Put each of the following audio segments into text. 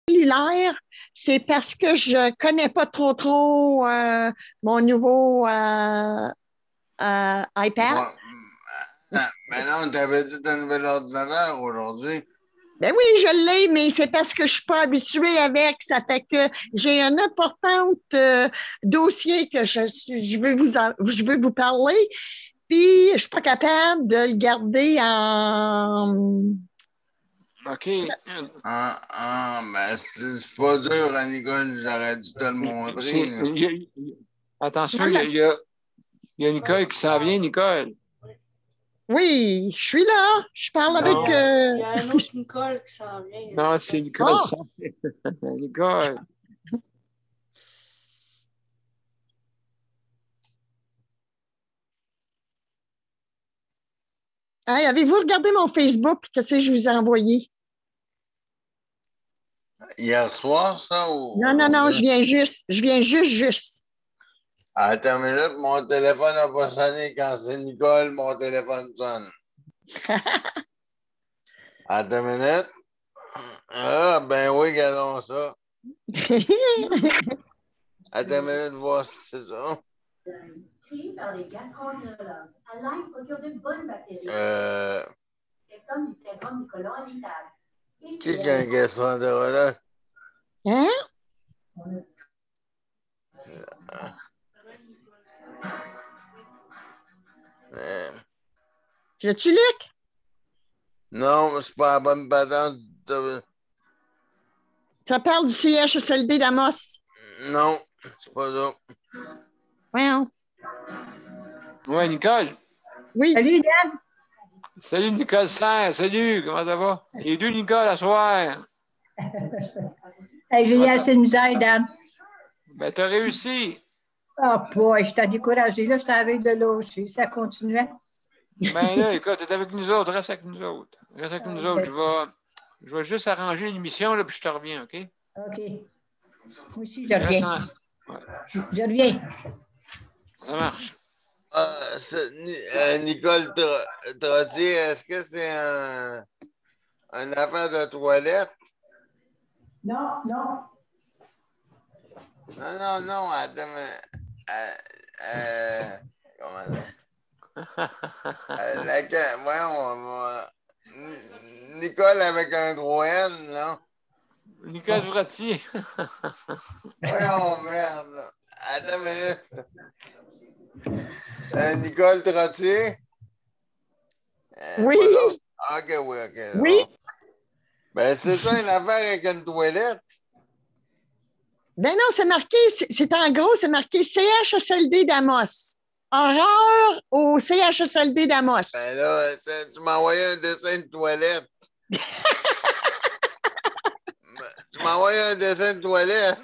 cellulaire, c'est parce que je connais pas trop mon nouveau iPad. Ouais. Mais non, t'avais dit un nouvel ordinateur aujourd'hui. Ben oui, je l'ai, mais c'est parce que je suis pas habituée avec. Ça fait que j'ai un important dossier que je veux vous parler, puis je suis pas capable de le garder en. OK. Ben, c'est pas dur, hein, Nicole, j'aurais dû te le montrer. Attention, il y a Nicole qui s'en vient, Nicole. Oui, je suis là. Je parle avec. Il y a un autre Nicole qui s'en vient. Non, c'est Nicole. Nicole. Hey, avez-vous regardé mon Facebook? Qu'est-ce que je vous ai envoyé? Hier soir, ça? Ou Non, je viens juste. Attends une minute, mon téléphone n'a pas sonné. Quand c'est Nicole, mon téléphone sonne. Attends une minute. Ah, ben oui, regardons ça. Attends une minute, voir si c'est ça. Créé par les gastroentérologues, à l'ail procure de bonnes bactéries. C'est comme du syndrome du côlon irritable. Qui est un gastroentérologue? Hein? Tu Luc? Non, c'est pas la bonne patente. Ça parle du CHSLD d'Amos. Non, c'est pas ça. Voyons. Ouais, Nicole. Oui. Salut, Dan. Salut, Nicole Serre. Salut, comment ça va? Les deux Nicole à soir. Hey, j'ai eu assez de misère, Dan. Ben, t'as réussi. Oh, boy, je t'ai découragé. Là, je t'avais de lâcher. Ça continuait. Ben là, écoute, t'es avec nous autres. Reste avec nous autres. Reste avec nous autres. Je vais juste arranger l'émission, là, puis je te reviens, OK? OK. Moi aussi, je reviens. Ouais. Je reviens. Ça marche. Nicole Trottier, est-ce que c'est un affaire de toilette? Non. Non, attends, comment ça? Voyons, Nicole avec un gros N, non? Nicole Trottier. Voyons, merde. Attends une minute. Nicole Trottier? Oui. OK, oui, OK. Oui. Bon. Ben, c'est ça, une affaire avec une toilette? Ben non, c'est marqué, c'est en gros, c'est marqué CHSLD d'Amos. Horreur au CHSLD d'Amos. Ben là, tu m'as envoyé un dessin de toilette. Tu m'as envoyé un dessin de toilette.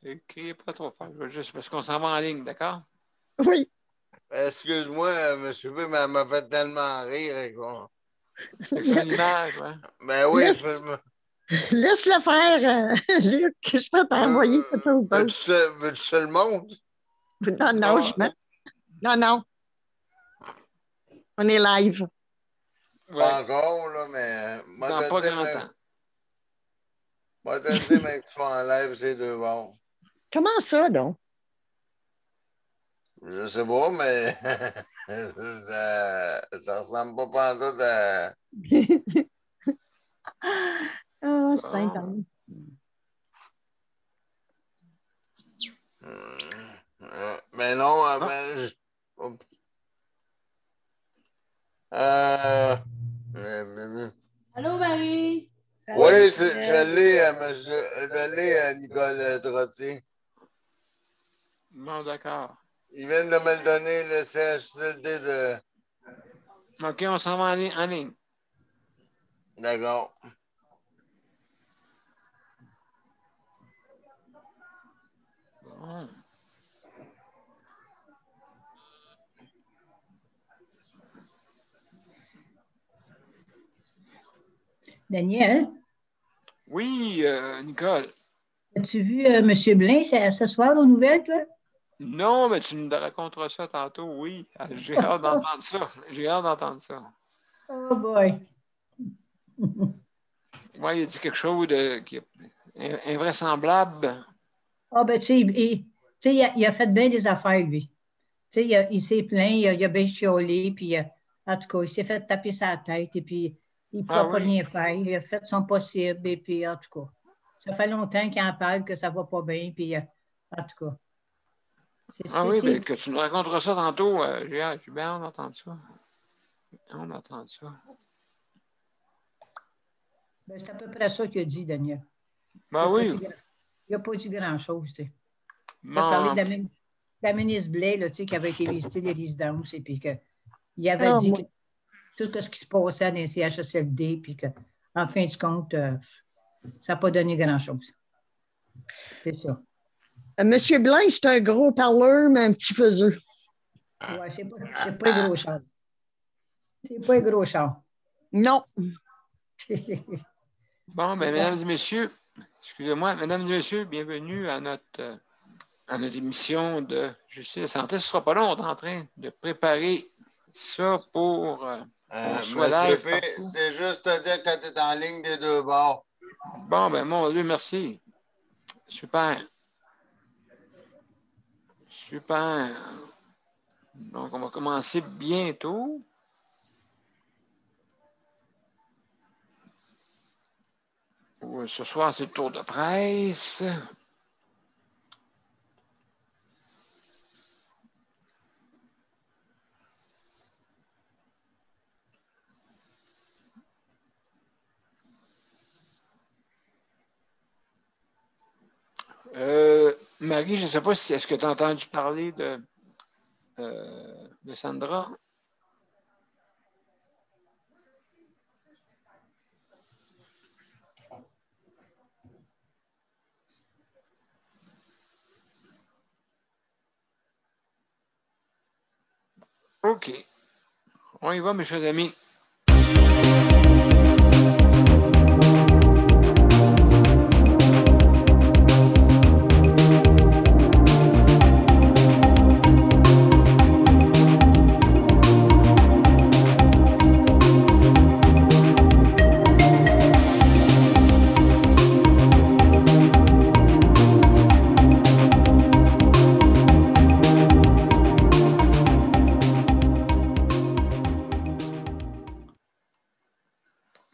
OK, pas trop fort. Juste parce qu'on s'en va en ligne, d'accord? Oui. Excuse-moi, M. B, mais elle m'a fait tellement rire. Quoi. C'est son image, ouais. Ben oui, Laisse-le faire, Luc, je peux t'envoyer quelque chose d'autre. veux-tu que je te le montre? Non. On est live. Ouais. Pas encore, là, mais... Dans pas grand temps. Moi, te dire, mais que tu fais en live, c'est deux bords. Comment ça, donc? Je sais pas, mais ça ressemble pas pantoute à... Ah, c'est intense. Mais non, Allô, Marie? Oui, je l'ai, Nicole Trottier. Bon, d'accord. Ils viennent de me le donner, le CHSLD de... OK, on s'en va en ligne. D'accord. Bon. Daniel? Oui, Nicole. As-tu vu M. Blain ce soir aux nouvelles, toi? Non, mais tu nous raconteras ça tantôt, oui. J'ai hâte d'entendre ça. Oh boy. Oui, il a dit quelque chose qui est invraisemblable. Ah, ben, tu sais, il a fait bien des affaires, lui. Tu sais, il s'est plaint, il a bien chiolé, puis en tout cas, il s'est fait taper sa tête, et puis il ne pourra pas rien faire. Il a fait son possible, et puis en tout cas, ça fait longtemps qu'il en parle, que ça ne va pas bien, puis en tout cas. Oui, bien, que tu nous raconteras ça tantôt. J'ai bien hâte d'entendre ça. On entend ça. Ben, c'est à peu près ça qu'il a dit, Daniel. Ben oui. Il n'a pas dit grand-chose, tu sais. Il a parlé de la ministre Blais, là, tu sais, qui avait été visiter les résidences, et puis qu'il avait dit tout ce qui se passait dans les CHSLD, puis qu'en fin de compte, ça n'a pas donné grand-chose. C'est ça. Monsieur Blanc, c'est un gros parleur, mais un petit faiseux. Oui, c'est pas un gros char. C'est pas un gros char. Non. Bon, bien, mesdames et messieurs, excusez-moi, mesdames et messieurs, bienvenue à notre émission de Justice et de Santé. Ce ne sera pas long, on est en train de préparer ça pour qu'on soit live. C'est juste à dire quand tu es en ligne des deux bords. Bon, ben mon Dieu, merci. Super. Super. Donc, on va commencer bientôt. Ce soir, c'est le tour de presse. Marie, je ne sais pas si est-ce que tu as entendu parler de Sandra? OK. On y va, mes chers amis.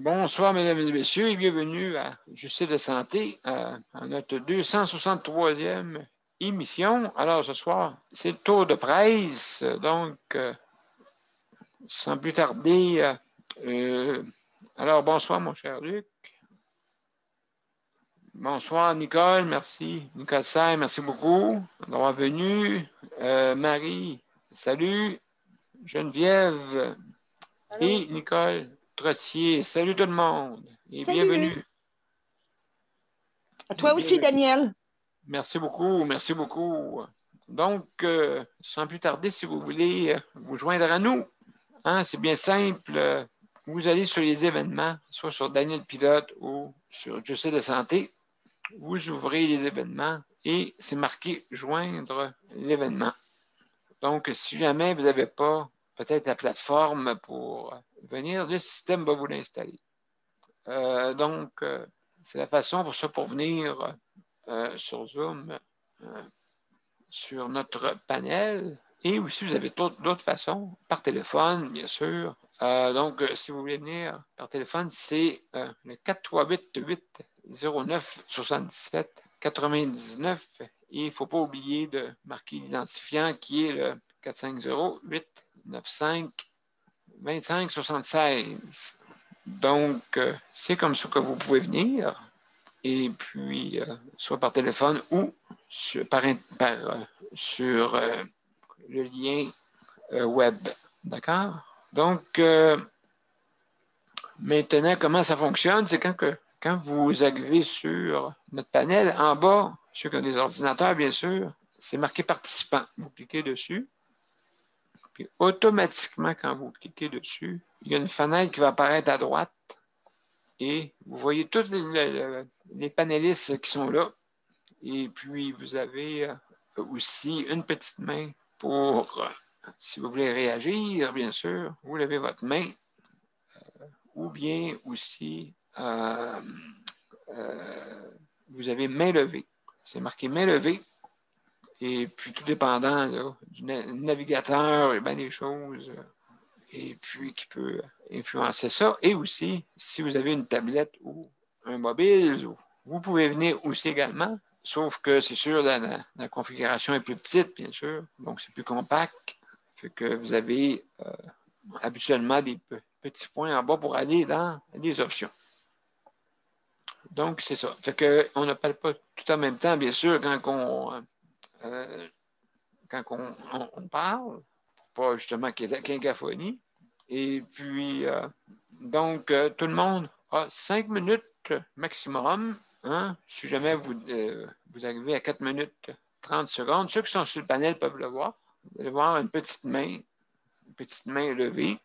Bonsoir, mesdames et messieurs, et bienvenue à Justice de Santé, à notre 263e émission. Alors, ce soir, c'est le tour de presse, donc, sans plus tarder, alors, bonsoir, mon cher Luc. Bonsoir, Nicole, merci. Nicole Say, merci beaucoup d'avoir venu. Marie, salut. Geneviève et Nicole Trottier, salut tout le monde et salut. Bienvenue. À toi aussi, Daniel. Merci beaucoup, merci beaucoup. Donc, sans plus tarder, si vous voulez vous joindre à nous, hein, c'est bien simple. Vous allez sur les événements, soit sur Daniel Pilote ou sur Justice de Santé. Vous ouvrez les événements et c'est marqué « Joindre l'événement ». Donc, si jamais vous n'avez pas peut-être la plateforme pour venir, le système va vous l'installer. Donc, c'est la façon pour venir sur Zoom, sur notre panel. Et aussi, vous avez d'autres façons, par téléphone, bien sûr. Donc, si vous voulez venir par téléphone, c'est le 438-809-77-99. Et il ne faut pas oublier de marquer l'identifiant qui est le 450-895-2576. Donc, c'est comme ça que vous pouvez venir. Et puis, soit par téléphone ou sur le lien web. D'accord? Donc, maintenant, comment ça fonctionne? C'est quand vous arrivez sur notre panel, en bas, ceux qui ont des ordinateurs, bien sûr, c'est marqué participant. Vous cliquez dessus. Puis, automatiquement, quand vous cliquez dessus, il y a une fenêtre qui va apparaître à droite. Et vous voyez tous les panélistes qui sont là. Et puis, vous avez aussi une petite main pour, si vous voulez réagir, bien sûr, vous levez votre main. Ou bien aussi, vous avez main levée. C'est marqué main levée. Et puis, tout dépendant là, du navigateur, et bien des choses, et puis qui peut influencer ça. Et aussi, si vous avez une tablette ou un mobile, vous pouvez venir aussi également, sauf que c'est sûr, la configuration est plus petite, bien sûr, donc c'est plus compact. Fait que vous avez habituellement des petits points en bas pour aller dans les options. Donc, c'est ça. Fait qu'on ne parle pas tout en même temps, bien sûr, quand on parle, pour pas justement qu'il y ait cacophonie. Et puis, donc, tout le monde a 5 minutes maximum. Hein? Si jamais vous arrivez à 4 minutes 30 secondes, ceux qui sont sur le panel peuvent le voir. Vous allez voir une petite main levée.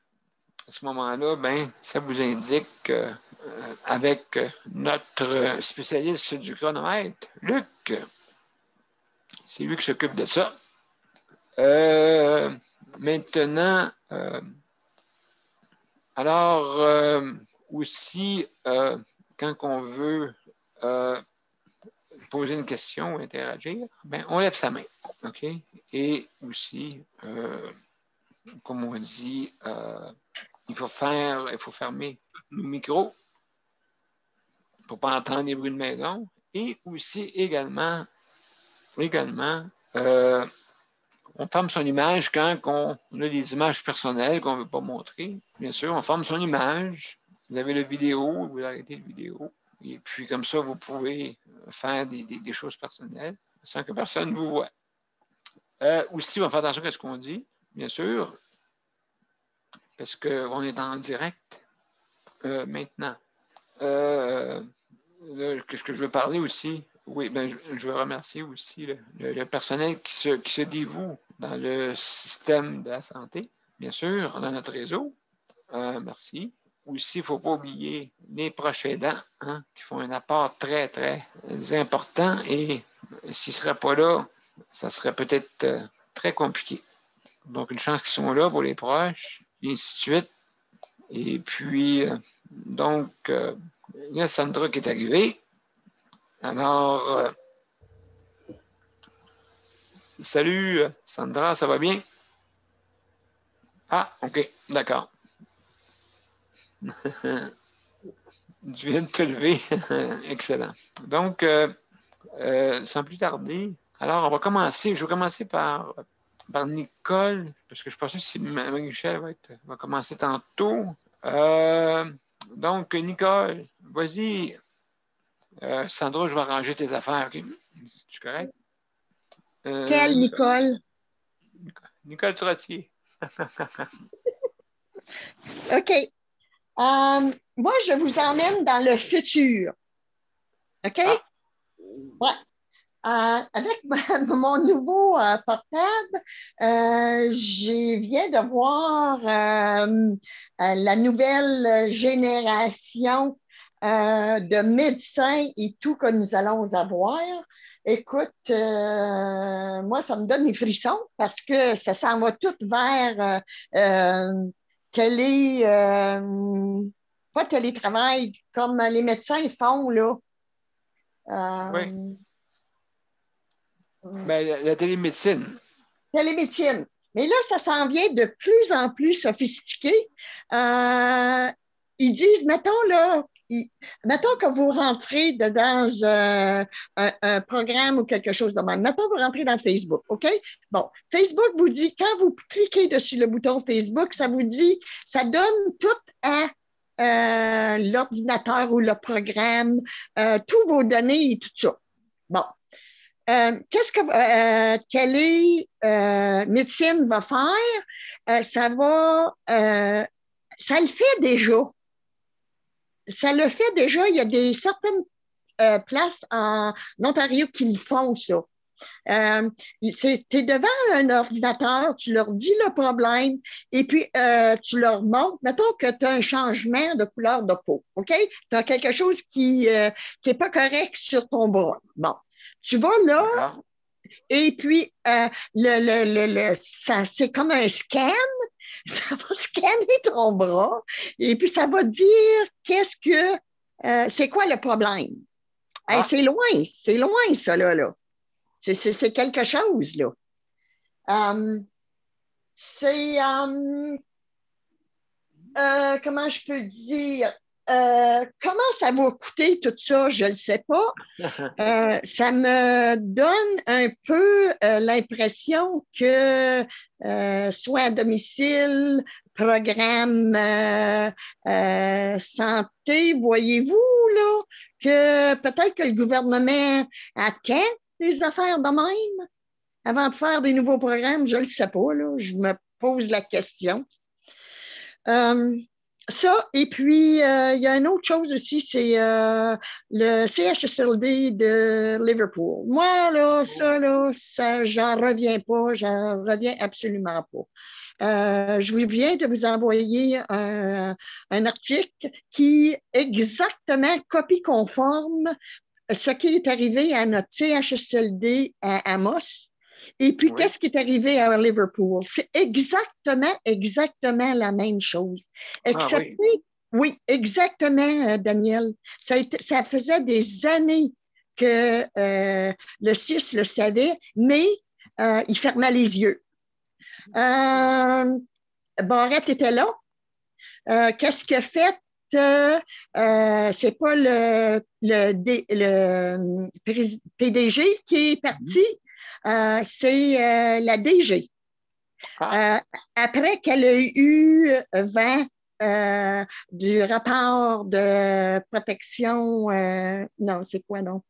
À ce moment-là, ben, ça vous indique avec notre spécialiste du chronomètre, Luc, c'est lui qui s'occupe de ça. Maintenant, alors, aussi, quand on veut poser une question ou interagir, ben, on lève sa main. OK? Et aussi, comme on dit, il faut fermer le micro pour ne pas entendre les bruits de maison. Et aussi, également, on ferme son image quand on a des images personnelles qu'on ne veut pas montrer. Bien sûr, on ferme son image. Vous avez la vidéo, vous arrêtez la vidéo. Et puis, comme ça, vous pouvez faire des choses personnelles sans que personne vous voie. Aussi, on va faire attention à ce qu'on dit, bien sûr, parce qu'on est en direct maintenant. Qu'est-ce que je veux parler aussi? Oui, ben, je veux remercier aussi le personnel qui se dévoue dans le système de la santé, bien sûr, dans notre réseau. Merci. Aussi, il ne faut pas oublier les proches aidants qui font un apport très, très important et s'ils ne seraient pas là, ça serait peut-être très compliqué. Donc, une chance qu'ils sont là pour les proches, et ainsi de suite. Et puis, donc, il y a Sandra qui est arrivée. Alors, salut Sandra, ça va bien? Ah, OK, d'accord. Tu viens de te lever. Excellent. Donc, sans plus tarder, alors on va commencer. Je vais commencer par Nicole, parce que je pense que si Marie-Michel va commencer tantôt. Donc, Nicole, vas-y. Sandra, je vais ranger tes affaires, OK? Tu correct? Quelle Nicole? Nicole Trottier. OK. Moi, je vous emmène dans le futur. OK? Ah. Ouais. Avec mon nouveau portable, je viens de voir la nouvelle génération de médecins et tout que nous allons avoir. Écoute, moi, ça me donne des frissons parce que ça s'en va tout vers pas télétravail, comme les médecins font, là. Oui. Ben, la télémédecine. Télémédecine. Mais là, ça s'en vient de plus en plus sophistiqué. Ils disent, mettons que vous rentrez dans un programme ou quelque chose de même. Mettons que vous rentrez dans Facebook, OK? Bon, Facebook vous dit, quand vous cliquez dessus le bouton Facebook, ça vous dit, ça donne tout à l'ordinateur ou le programme, tous vos données et tout ça. Bon. Qu'est-ce que télémédecine va faire? Ça le fait déjà. Ça le fait déjà. Il y a certaines places en Ontario qui le font, ça. Tu es devant un ordinateur, tu leur dis le problème et puis tu leur montres, mettons que tu as un changement de couleur de peau, OK? Tu as quelque chose qui n'est pas correct sur ton bras. Bon. Tu vas là, et puis c'est comme un scan. Ça va scanner ton bras, et puis ça va dire c'est quoi le problème. Hey, c'est loin, ça, là. C'est quelque chose, là. Comment je peux dire? Comment ça va coûter tout ça, je ne le sais pas. Ça me donne un peu l'impression que soit à domicile, programme santé, voyez-vous, là, que peut-être que le gouvernement attend des affaires de même avant de faire des nouveaux programmes, je ne le sais pas, là, je me pose la question. Ça, et puis, il y a une autre chose aussi, c'est le CHSLD de Liverpool. Moi, là, ça, j'en reviens pas, j'en reviens absolument pas. Je viens de vous envoyer un article qui exactement copie conforme ce qui est arrivé à notre CHSLD à Amos. Et puis, qu'est-ce qui est arrivé à Liverpool? C'est exactement la même chose. Excepté, oui, exactement, Daniel. Ça faisait des années que le CIS le savait, mais il fermait les yeux. Barrett était là. Qu'est-ce qu'il a fait? C'est pas le PDG qui est parti. C'est la DG. Après qu'elle a eu vent du rapport de protection, non, c'est quoi, non?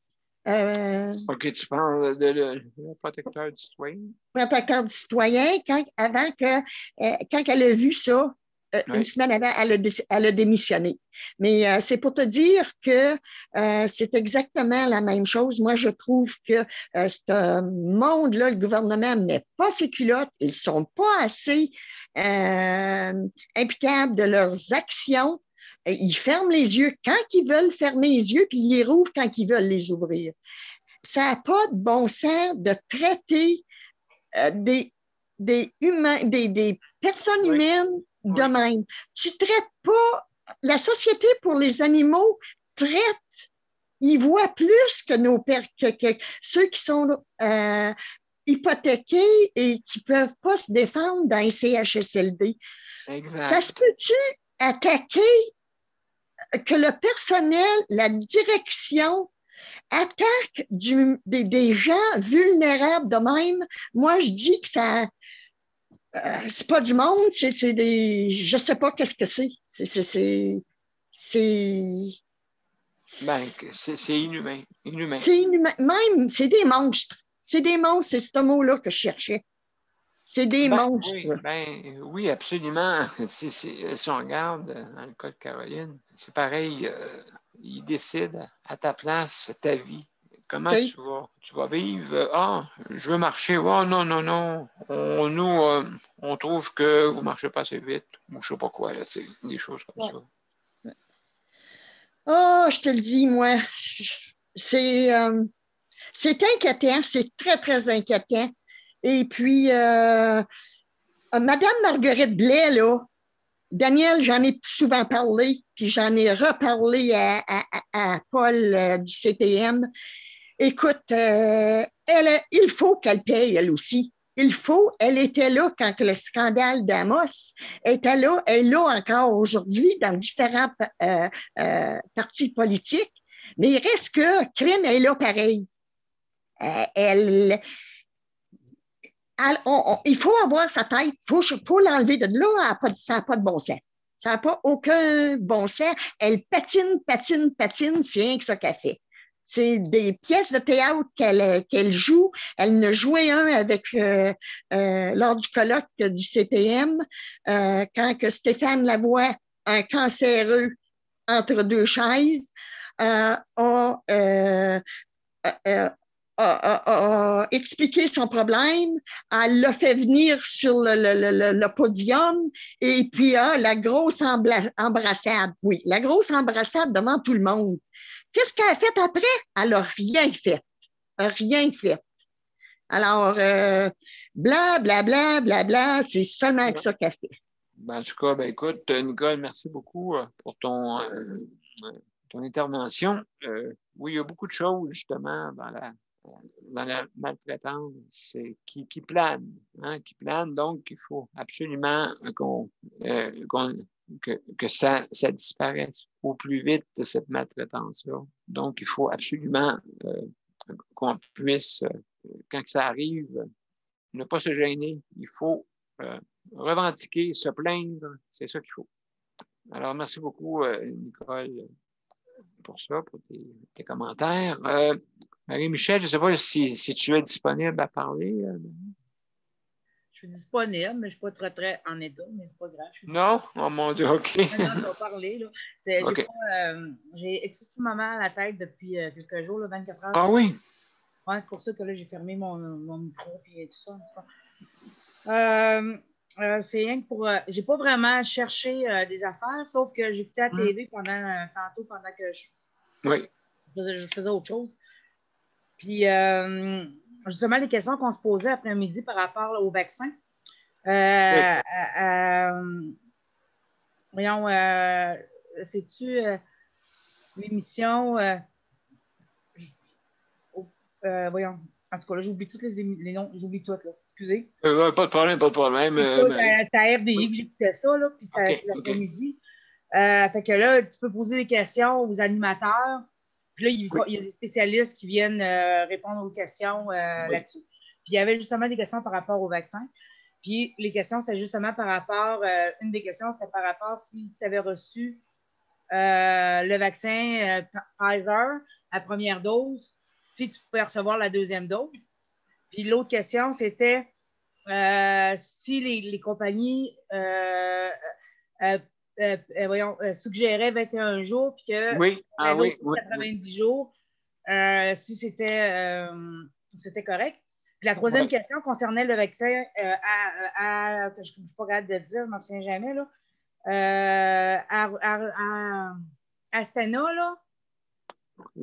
OK, tu parles de le protecteur du citoyen? Protecteur du citoyen, quand elle a vu ça, une semaine avant, elle a démissionné. Mais c'est pour te dire que c'est exactement la même chose. Moi, je trouve que ce monde-là, le gouvernement ne met pas ses culottes. Ils ne sont pas assez imputables de leurs actions. Ils ferment les yeux quand ils veulent fermer les yeux, puis ils les rouvrent quand ils veulent les ouvrir. Ça n'a pas de bon sens de traiter des personnes humaines de même. Tu ne traites pas, la Société pour les animaux traite, ils voient plus que ceux qui sont hypothéqués et qui ne peuvent pas se défendre dans les CHSLD. Exact. Ça se peut-tu attaquer que le personnel, la direction attaque des gens vulnérables de même? Moi, je dis que ça... c'est pas du monde, c'est des... Je sais pas qu'est-ce que c'est. C'est inhumain. C'est inhumain. Même, c'est des monstres. C'est des monstres, c'est ce mot-là que je cherchais. C'est des monstres. Oui, absolument. Si on regarde dans le cas de Caroline, c'est pareil. Il décide à ta place ta vie. Comment tu vas vivre? Je veux marcher. Non. On trouve que vous ne marchez pas assez vite. Ou je ne sais pas quoi, là, des choses comme ça. Je te le dis, moi. C'est inquiétant. C'est très, très inquiétant. Et puis, Madame Marguerite Blais, là, Daniel, j'en ai souvent parlé, puis j'en ai reparlé à Paul du CPM. Écoute, il faut qu'elle paye, elle aussi. Elle était là quand le scandale d'Amos était là, elle est là encore aujourd'hui dans différents partis politiques, mais il reste que crime est là pareil. Il faut avoir sa tête, il faut l'enlever de là, ça n'a pas de bon sens. Ça n'a pas aucun bon sens. Elle patine, c'est rien que ça qu'elle fait. C'est des pièces de théâtre qu'elle joue. Elle ne jouait un avec lors du colloque du CPM, quand que Stéphane Lavoie, un cancéreux entre deux chaises, a expliqué son problème, elle l'a fait venir sur le podium et puis la grosse embrassade. Oui, la grosse embrassade devant tout le monde. Qu'est-ce qu'elle a fait après? Elle n'a rien fait. Rien fait. Alors, bla, c'est seulement que ça qu'elle fait. En tout cas, écoute, Nicole, merci beaucoup pour ton intervention. oui, il y a beaucoup de choses, justement, dans la maltraitance qui planent. Hein, qui planent, donc il faut absolument que ça disparaisse au plus vite de cette maltraitance-là. Donc, il faut absolument qu'on puisse, quand ça arrive, ne pas se gêner. Il faut revendiquer, se plaindre. C'est ça qu'il faut. Alors, merci beaucoup, Nicole, pour ça, pour tes commentaires. Marie-Michel, je ne sais pas si tu es disponible à parler. Je suis disponible, mais je ne suis pas très en état, mais c'est pas grave. Non? Oh mon Dieu, OK. Non, je vais parler. J'ai excessivement mal à la tête depuis quelques jours, là, 24 heures. Ah oui? Ouais, c'est pour ça que là, j'ai fermé mon micro et tout ça. C'est rien que pour. J'ai pas vraiment cherché des affaires, sauf que j'écoutais la TV pendant que je faisais autre chose. Puis, justement, les questions qu'on se posait après-midi par rapport là, au vaccin. Voyons, sais-tu l'émission. Voyons. En tout cas, là, j'oublie tous les noms. J'oublie tout, là. Excusez. Pas de problème, pas de problème. C'est à RDI que j'écoutais ça, là, puis c'est l'après-midi. Fait que là, tu peux poser des questions aux animateurs. Puis là, il y a des spécialistes qui viennent répondre aux questions là-dessus. Puis il y avait justement des questions par rapport au vaccin. Puis les questions, c'est justement par rapport, une des questions, c'était par rapport si tu avais reçu le vaccin Pfizer, la première dose, si tu pouvais recevoir la deuxième dose. Puis l'autre question, c'était si les compagnies suggéraient 21 jours, puis que 90 jours, si c'était correct. Puis la troisième question concernait le vaccin que je ne suis pas capable de dire, je ne m'en souviens jamais, là. Astana, là.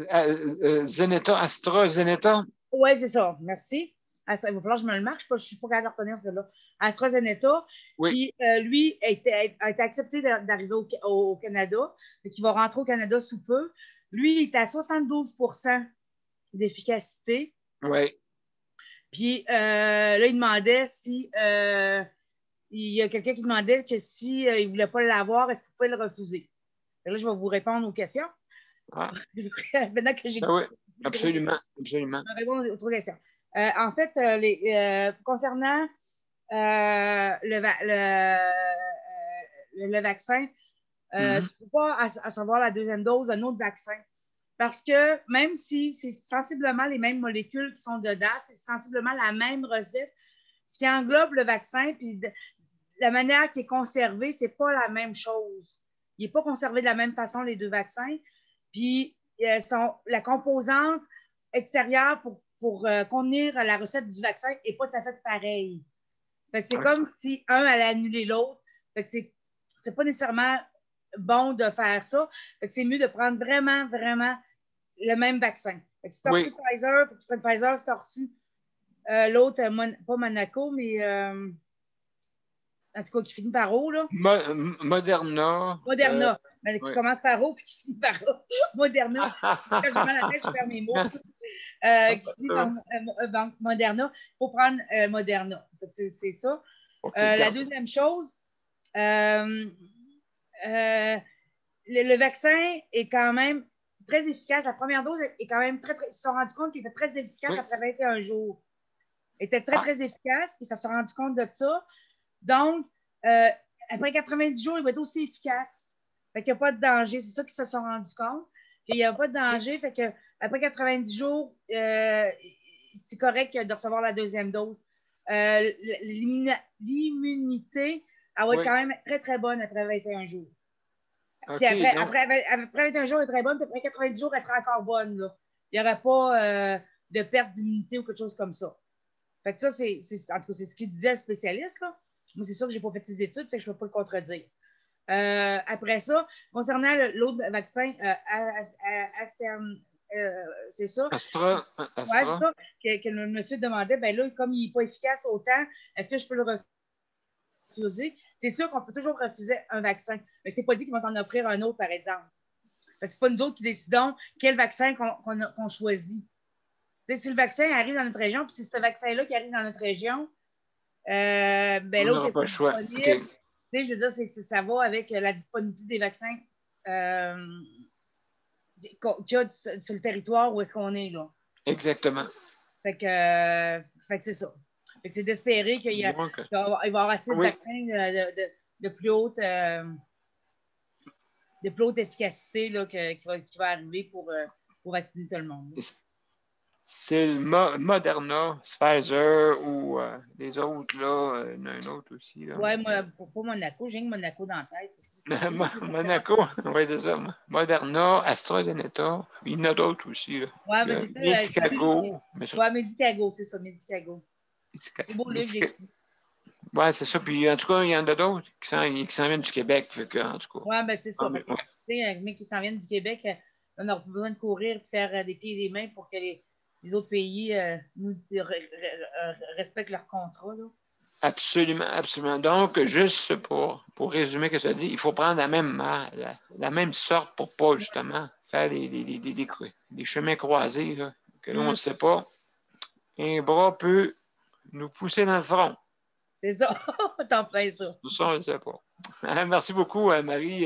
AstraZeneca? Oui, c'est ça. Merci. Il va falloir que je me le marque. Je ne suis pas capable de retenir celle-là. AstraZeneca, qui, lui, a été accepté d'arriver au Canada, et qui va rentrer au Canada sous peu. Lui, il est à 72% d'efficacité. Oui. Puis là, il demandait si... il y a quelqu'un qui demandait que s'il ne voulait pas l'avoir, est-ce qu'il pouvait le refuser? Là, je vais vous répondre aux questions. Ah. Maintenant que j'ai... oui, absolument. Je vais répondre aux trois questions. En fait, concernant le vaccin, tu ne peux pas recevoir la deuxième dose d'un autre vaccin. Parce que même si c'est sensiblement les mêmes molécules qui sont dedans, c'est sensiblement la même recette, ce qui englobe le vaccin, puis la manière qui est conservé, ce n'est pas la même chose. Il n'est pas conservé de la même façon, les deux vaccins. Puis la composante extérieure pour contenir la recette du vaccin n'est pas tout à fait pareille. Fait que c'est comme si un allait annuler l'autre. Fait que c'est pas nécessairement bon de faire ça. Fait que c'est mieux de prendre vraiment, vraiment le même vaccin. Fait que si tu as reçu Pfizer, il faut que tu prennes Pfizer. Si tu as reçu l'autre, pas Monaco, mais en tout cas, qui finit par O, là. Moderna. Mais qui commence par O puis qui finit par O. Moderna. Quand j'ai mal à la tête, je perds mes mots. Qui finit par Moderna. Il faut prendre Moderna. C'est ça. La deuxième chose, le vaccin est quand même très efficace. La première dose est quand même très... Ils se sont rendus compte qu'il était très efficace après 21 jours. Il était très, très efficace, puis ça se sont rendu compte de ça. Donc, après 90 jours, il va être aussi efficace. Fait qu'il n'y a pas de danger. C'est ça qu'ils se sont rendus compte. Puis il n'y a pas de danger. Fait que après 90 jours, c'est correct de recevoir la deuxième dose. L'immunité, elle va être quand même très, très bonne après 21 jours. Puis après 21 jours, elle est très bonne. Puis après 90 jours, elle sera encore bonne. Là. Il n'y aura pas de perte d'immunité ou quelque chose comme ça. Fait que ça, en tout cas, c'est ce qu'il disait le spécialiste. Là. Moi, c'est sûr que je n'ai pas fait ses études, fait que je ne peux pas le contredire. Après ça, concernant l'autre vaccin, c'est ça. Astra. Ouais, c'est ça que le monsieur demandait. Ben là, comme il n'est pas efficace autant, est-ce que je peux le refuser? C'est sûr qu'on peut toujours refuser un vaccin, mais ce n'est pas dit qu'ils vont t'en offrir un autre, par exemple. Parce que c'est pas nous autres qui décidons quel vaccin qu'on choisit. Tu sais, si le vaccin arrive dans notre région, puis c'est ce vaccin-là qui arrive dans notre région, ben l'autre est disponible. Okay. Tu sais, je veux dire, ça va avec la disponibilité des vaccins qu'il y a sur le territoire où est-ce qu'on est, là. Exactement. Fait que c'est ça. Fait que c'est d'espérer qu'il va y avoir assez de vaccins de plus haute efficacité là, qui va arriver pour vacciner tout le monde. C'est le Moderna, Pfizer ou les autres, là. Il y en a un autre aussi. Oui, moi, pour Monaco, j'ai Monaco dans la tête. Monaco, oui, c'est ça. Moderna, AstraZeneca, il y en a d'autres aussi. Oui, mais c'est ça. Medicago. Oui, Medicago, c'est ça, Medicago. C'est beau, là, oui, c'est ça. Puis, en tout cas, il y en a d'autres qui s'en viennent du Québec. En tout cas. Oui, ben c'est ça. Tu sais, mais qui s'en viennent du Québec, on n'a pas besoin de courir et faire des pieds et des mains pour que les autres pays nous respectent leurs contrats. Là. Absolument, absolument. Donc, juste pour résumer ce que ça dit, il faut prendre la même sorte pour pas, justement, faire des chemins croisés là, que nous, on ne sait pas. Un bras peut nous pousser dans le front. C'est ça. T'en fais ça. Tout ça, on ne le sait pas. Merci beaucoup, Marie.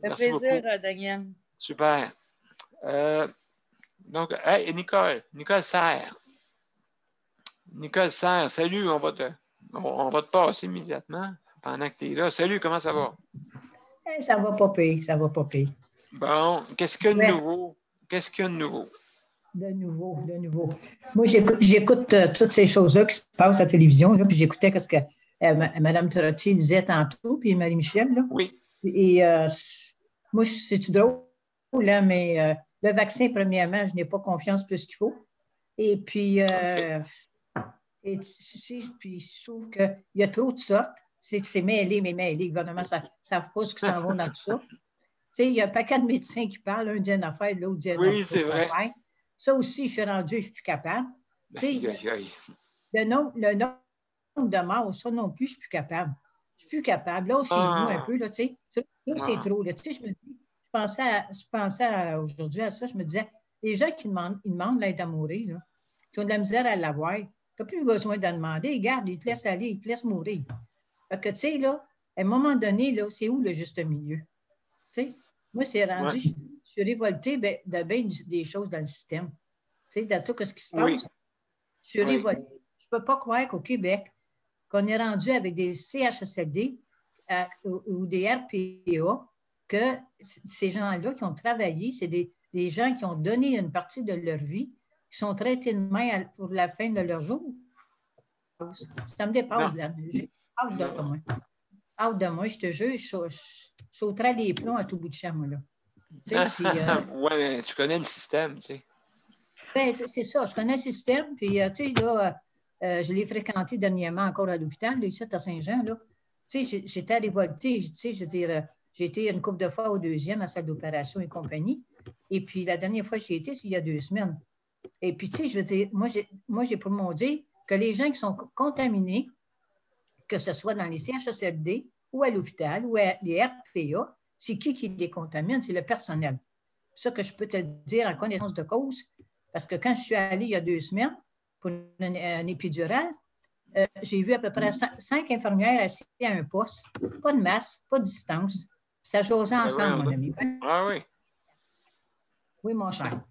Ça fait plaisir, Daniel. Super. Donc, hey, Nicole Serre. Nicole Serre, salut, on va te passer immédiatement pendant que tu es là. Salut, comment ça va? Ça va pas pire, ça va pas pire. Bon, qu'est-ce qu'il y a de nouveau? Qu'est-ce qu'il y a de nouveau? De nouveau. Moi, j'écoute toutes ces choses-là qui se passent à la télévision, là, puis j'écoutais ce que Mme Trotti disait tantôt, puis Marie-Michel. Là. Oui. Et moi, c'est-tu drôle, là, mais le vaccin, premièrement, je n'ai pas confiance plus qu'il faut. Et puis, puis je trouve qu'il y a trop de sortes. C'est mêlé. Le gouvernement ne savent pas ce qui s'en va dans tout ça. Tu sais, il y a un paquet de médecins qui parlent, un dit une affaire, l'autre dit une autre. Oui, c'est vrai. Ça aussi, je suis rendue, je ne suis plus capable. Le nombre de morts, ça non plus, je ne suis plus capable. Je ne suis plus capable. Là, chez nous, un peu, là, tu sais, là, c'est trop. Là, tu sais, je pensais aujourd'hui à ça, je me disais, les gens qui demandent l'aide à mourir, là, qui ont de la misère à l'avoir, tu n'as plus besoin d'en demander. Regarde, ils te laissent aller, ils te laissent mourir. Fait que, tu sais, là, à un moment donné, là, c'est où le juste milieu? Tu sais, moi, c'est rendu, je suis révoltée de bien des choses dans le système. Tu sais, dans tout ce qui se passe. Je suis révoltée. Je ne peux pas croire qu'au Québec, qu'on est rendu avec des CHSLD ou des RPA, que ces gens-là qui ont travaillé, c'est des gens qui ont donné une partie de leur vie, qui sont traités de main pour la fin de leur jour. Ça me dépasse, là. J'ai hâte de moi. Je te jure, je sauterais les plombs à tout bout de champ, moi, là. Oui, mais tu connais le système, tu sais. Ben, c'est ça, je connais le système, puis, tu sais, là, je l'ai fréquenté dernièrement encore à l'hôpital, là, ici à Saint-Jean, là. Tu sais, j'étais révoltée, tu sais, je veux dire, j'ai été une couple de fois au deuxième à la salle d'opération et compagnie, et puis la dernière fois que j'y étais, c'est il y a 2 semaines. Et puis, tu sais, je veux dire, moi, j'ai pour mon dire que les gens qui sont contaminés, que ce soit dans les CHSLD ou à l'hôpital ou à les RPA, c'est qui les contamine? C'est le personnel. C'est ça que je peux te dire en connaissance de cause, parce que quand je suis allée il y a 2 semaines pour un épidural, j'ai vu à peu près 5 infirmières assises à un poste, pas de masse, pas de distance. Ça jasait ensemble, mon ami. Ah oui? Oui, mon cher.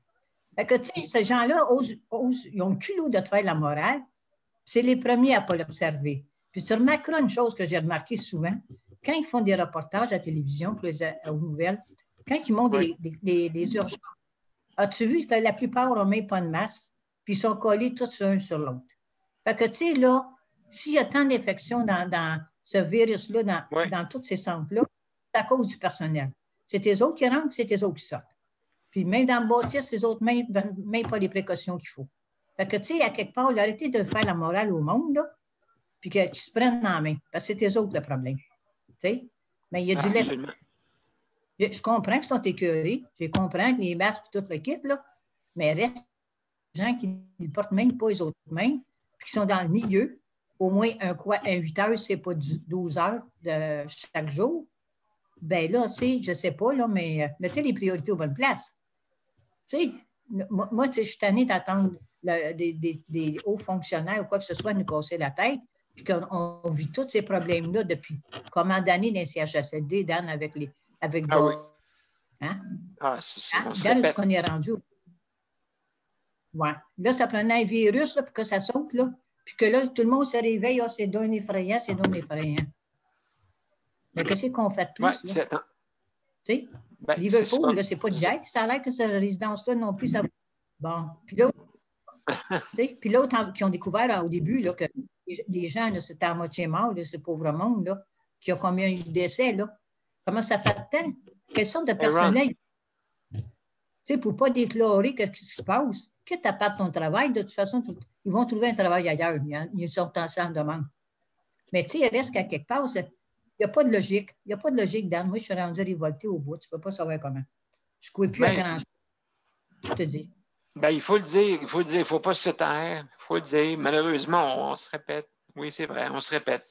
Fait que, tu sais, ces gens-là, ils ont le culot de te faire la morale. C'est les premiers à ne pas l'observer. Puis tu remarqueras une chose que j'ai remarqué souvent, quand ils font des reportages à la télévision, pour aux nouvelles, quand ils montrent des urgences, as-tu vu que la plupart n'ont même pas de masque, puis ils sont collés tous un sur l'autre. Fait que, tu sais, là, s'il y a tant d'infections dans ce virus-là, dans tous ces centres-là, c'est à cause du personnel. C'est les autres qui rentrent, c'est les autres qui sortent. Puis même dans le bâtisse, les autres même pas les précautions qu'il faut. Fait que, tu sais, à quelque part, arrêtez de faire la morale au monde, là, puis qu'ils se prennent en main, parce que c'est eux autres le problème. Tu sais? Mais il y a du laisser. Je comprends qu'ils sont écœurés, je comprends que les masques et tout le kit, là, mais il reste des gens qui ne portent même pas les autres mains, puis qui sont dans le milieu, au moins un 8 heures, c'est pas 12 heures de chaque jour. ben là, tu sais, je ne sais pas, là, mais mettez les priorités aux bonnes places. Tu sais, moi, tu sais, je suis tannée d'attendre des hauts fonctionnaires ou quoi que ce soit nous casser la tête, puis qu'on vit tous ces problèmes-là depuis combien d'années dans les CHSLD, Dan, avec Ah oui. Hein? Ah, on se Regarde où répète. qu'on est rendu. Ouais. Là, ça prenait un virus là, pour que ça saute, là. Puis que là, tout le monde se réveille, c'est d'un effrayant, c'est d'un effrayant. Mais qu'est-ce qu'on fait de plus? Ouais, là? Tu sais, ben, Liverpool, là, c'est pas d'hier. Ça a l'air que cette résidence-là non plus, ça. Bon. Puis là, puis l'autre qui ont découvert là, au début là, que les gens, c'était à moitié mort, là, ce pauvre monde, là, qui a combien eu de décès, là. Comment ça fait de temps? Quelle sorte de personnel? Pour ne pas déclarer ce qui se passe, quitte à perdre ton travail, de toute façon, ils vont trouver un travail ailleurs. Ils sont ensemble demande. Mais tu sais, il reste qu'à quelque part, il n'y a pas de logique. Il n'y a pas de logique, Dan. Moi, je suis rendu révolté au bout. Tu ne peux pas savoir comment. Je ne courais plus à grand-chose. Je te dis. Ben, il faut le dire. Il ne faut pas se taire. Il faut le dire. Malheureusement, on se répète. Oui, c'est vrai, on se répète.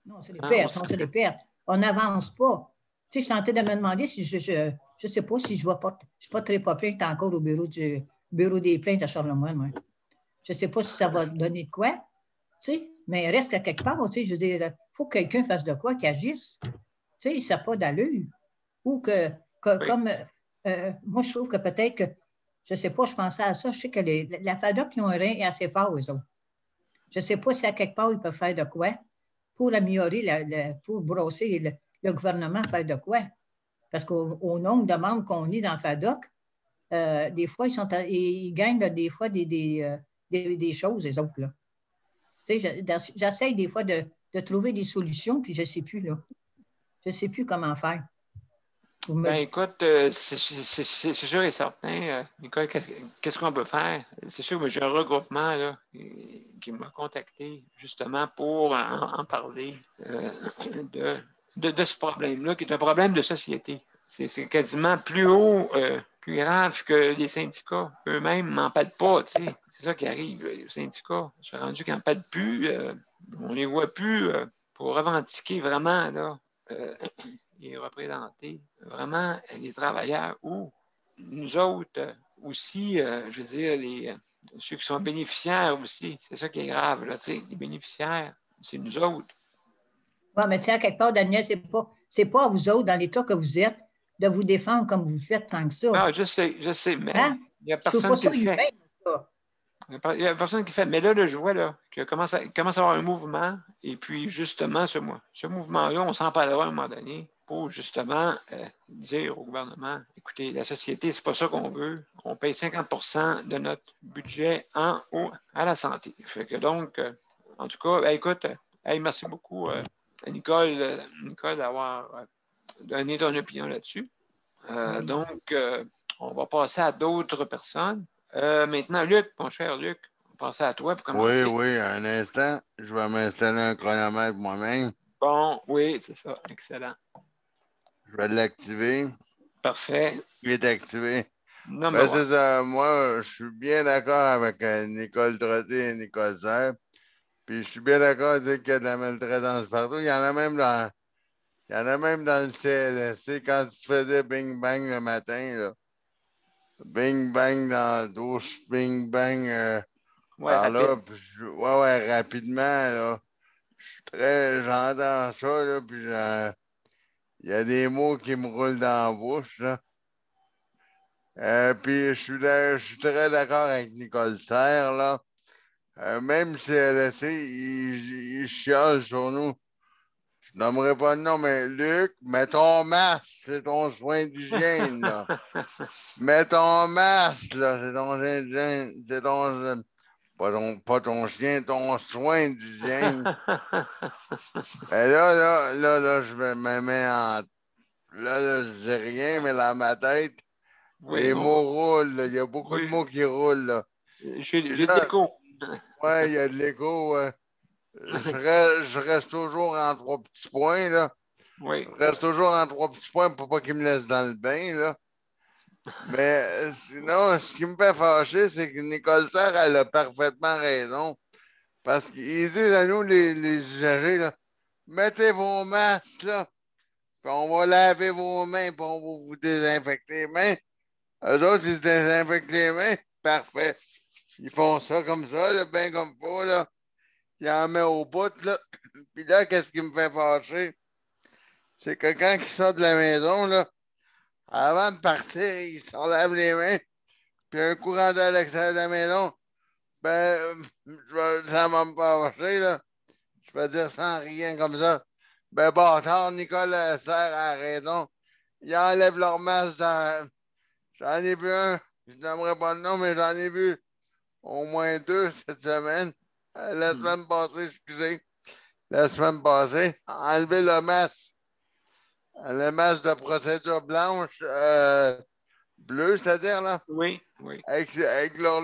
Non, on se répète, on se répète. On n'avance pas. Tu sais, je tentais de me demander si je ne sais pas si je ne suis pas très pas plainte encore au bureau des plaintes à Charlemagne. Moi. Je ne sais pas si ça va donner de quoi, tu sais, mais reste qu'à quelque part, tu sais, je veux dire, il faut que quelqu'un fasse de quoi, qu'il agisse. Tu sais, ça n'a pas d'allure. Ou que oui. Comme, moi, je trouve que peut-être que, je ne sais pas, je pensais à ça, je sais que la FADOC, qui ont un rein est assez fort, eux autres. Je ne sais pas si à quelque part, ils peuvent faire de quoi pour améliorer, pour brosser le gouvernement, faire de quoi. Parce qu'au nombre de membres qu'on est dans FADOC, des fois, ils gagnent des fois des choses, les autres. Là. J'essaie des fois de trouver des solutions, puis je ne sais plus. Là. Je ne sais plus comment faire. Ben, écoute, c'est sûr et certain, Nicole, qu'est-ce qu'on peut faire? C'est sûr que j'ai un regroupement là, qui m'a contacté justement pour en parler de ce problème-là, qui est un problème de société. C'est quasiment plus haut, plus grave que les syndicats eux-mêmes n'en parlent pas. C'est ça qui arrive. Les syndicats sont rendus qu'ils n'en parlent plus. On ne les voit plus pour revendiquer vraiment là, et représenter vraiment les travailleurs ou nous autres aussi, je veux dire, ceux qui sont bénéficiaires aussi. C'est ça qui est grave. Là, les bénéficiaires, c'est nous autres. Oui, mais tiens, quelque part, Daniel, c'est pas à vous autres, dans l'état que vous êtes, de vous défendre comme vous le faites tant que ça. Ah, je sais, mais il n'y a personne qui le fait. Il n'y a personne qui fait. Mais là, je vois là, qu'il commence à avoir un mouvement. Et puis, justement, ce mouvement-là, on s'en parlera à un moment donné pour justement dire au gouvernement, écoutez, la société, c'est pas ça qu'on veut. On paye 50% de notre budget à la santé. Fait que donc, en tout cas, écoute, merci beaucoup, Nicole, d'avoir donné ton opinion là-dessus. Donc, on va passer à d'autres personnes. Maintenant, Luc, mon cher Luc, on va passer à toi pour commencer. Oui, un instant. Je vais m'installer un chronomètre moi-même. Bon, oui, c'est ça. Excellent. Je vais l'activer. Parfait. Il est activé. Ben, c'est ça. Moi, je suis bien d'accord avec Nicole Trottier et Nicole Serre. Puis je suis bien d'accord de dire qu'il y a de la maltraitance partout. Il y en a même dans le CLSC quand tu faisais bing bang le matin. Là. Bing bang dans la douche, bing bang par là. Puis rapidement. Là. J'entends ça, là, puis il y a des mots qui me roulent dans la bouche. Là. Puis je suis très d'accord avec Nicole Serre, là. Même si il chiale sur nous. Je nommerai pas le nom, mais Luc, mets ton masque, c'est ton soin d'hygiène, là. Mets ton masque, là, c'est ton soin d'hygiène, c'est ton... Pas ton chien, ton soin d'hygiène. Mais là, je me mets en... Là, je dis rien, mais dans ma tête, les mots roulent, là. Il y a beaucoup de mots qui roulent, là. J'ai de l'écho. Ouais, il y a de l'écho. Je reste toujours en 3 petits points, là. Oui. Je reste toujours en 3 petits points pour pas qu'ils me laissent dans le bain, là. Mais sinon, ce qui me fait fâcher, c'est que Nicole Serre, elle a parfaitement raison. Parce qu'ils disent à nous, les usagers, là, mettez vos masques, là. puis on va laver vos mains, puis on va vous désinfecter les mains. Eux autres, ils se désinfectent les mains. Parfait. Ils font ça comme ça, là, bien comme il faut, là. Ils en mettent au bout, là. Puis là, qu'est-ce qui me fait fâcher? C'est que quand ils sortent de la maison, là, avant de partir, ils se lavent les mains. Puis un courant d'air à l'extérieur de la maison, ben, ça va me fâcher, là. Je vais dire sans rien comme ça. Ben, bâtard, Nicole Serre a raison. Ils enlèvent leur masque dans. J'en ai vu un, je n'aimerais pas le nom, mais j'en ai vu au moins 2 cette semaine. La semaine passée, excusez. La semaine passée, enlever le masque. Le masque de procédure blanche, bleu, c'est-à-dire, là. Oui, oui. Avec leurs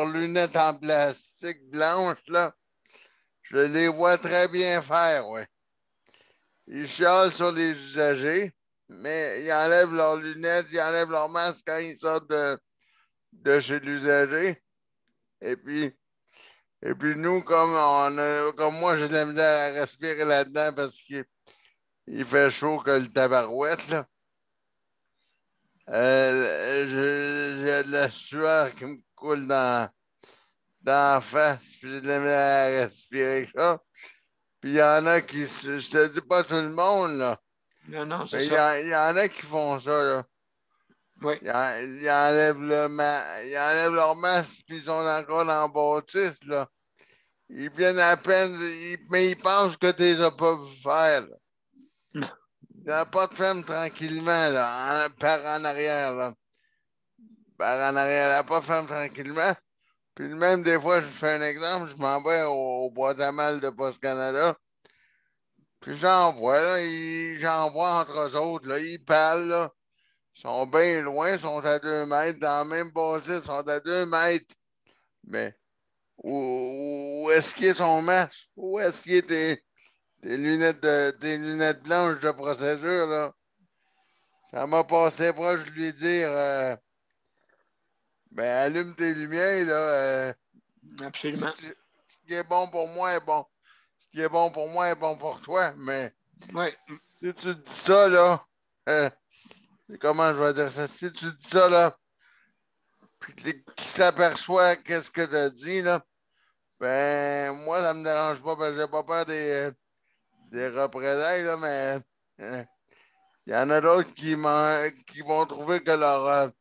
lunettes en plastique blanche, là. Je les vois très bien faire, oui. Ils chialent sur les usagers, mais ils enlèvent leurs lunettes, ils enlèvent leur masque quand ils sortent de chez l'usager. Et puis nous, comme moi, j'ai de la misère à respirer là-dedans parce qu'il fait chaud que le tabarouette, là. J'ai de la sueur qui me coule dans la face, puis j'ai de la misère à respirer avec ça. Puis il y en a qui, je te dis pas tout le monde, là. Non, c'est Mais ça. il y en a qui font ça, là. Oui. Ils enlèvent ils enlèvent leur masque, puis ils sont encore dans le bâtisse, là. Ils viennent à peine, mais ils pensent que tu les as pas vu faire, là. Non. La porte ferme tranquillement, là, par en arrière, là. Par en arrière, la porte ferme tranquillement. Puis même des fois, je fais un exemple, je m'en vais au boîte à mal de Post Canada. Puis j'en vois, là, j'en vois entre eux autres, là, ils parlent, là. Ils sont bien loin, ils sont à 2 mètres, dans le même bassin, ils sont à 2 mètres. Mais où est-ce qu'il est son masque? Où est-ce qu'il est tes lunettes blanches de procédure, là? Ça m'a passé proche de lui dire ben allume tes lumières, là. Absolument. Ce qui est bon pour moi est bon. Ce qui est bon pour moi est bon pour toi. Mais Oui. si tu dis ça, là, comment je vais dire ça? Si tu dis ça, là, puis qui s'aperçoit qu'est-ce que tu as dit, là, ben, moi, ça me dérange pas, parce que j'ai pas peur des représailles, là, mais il y en a d'autres qui vont trouver que leur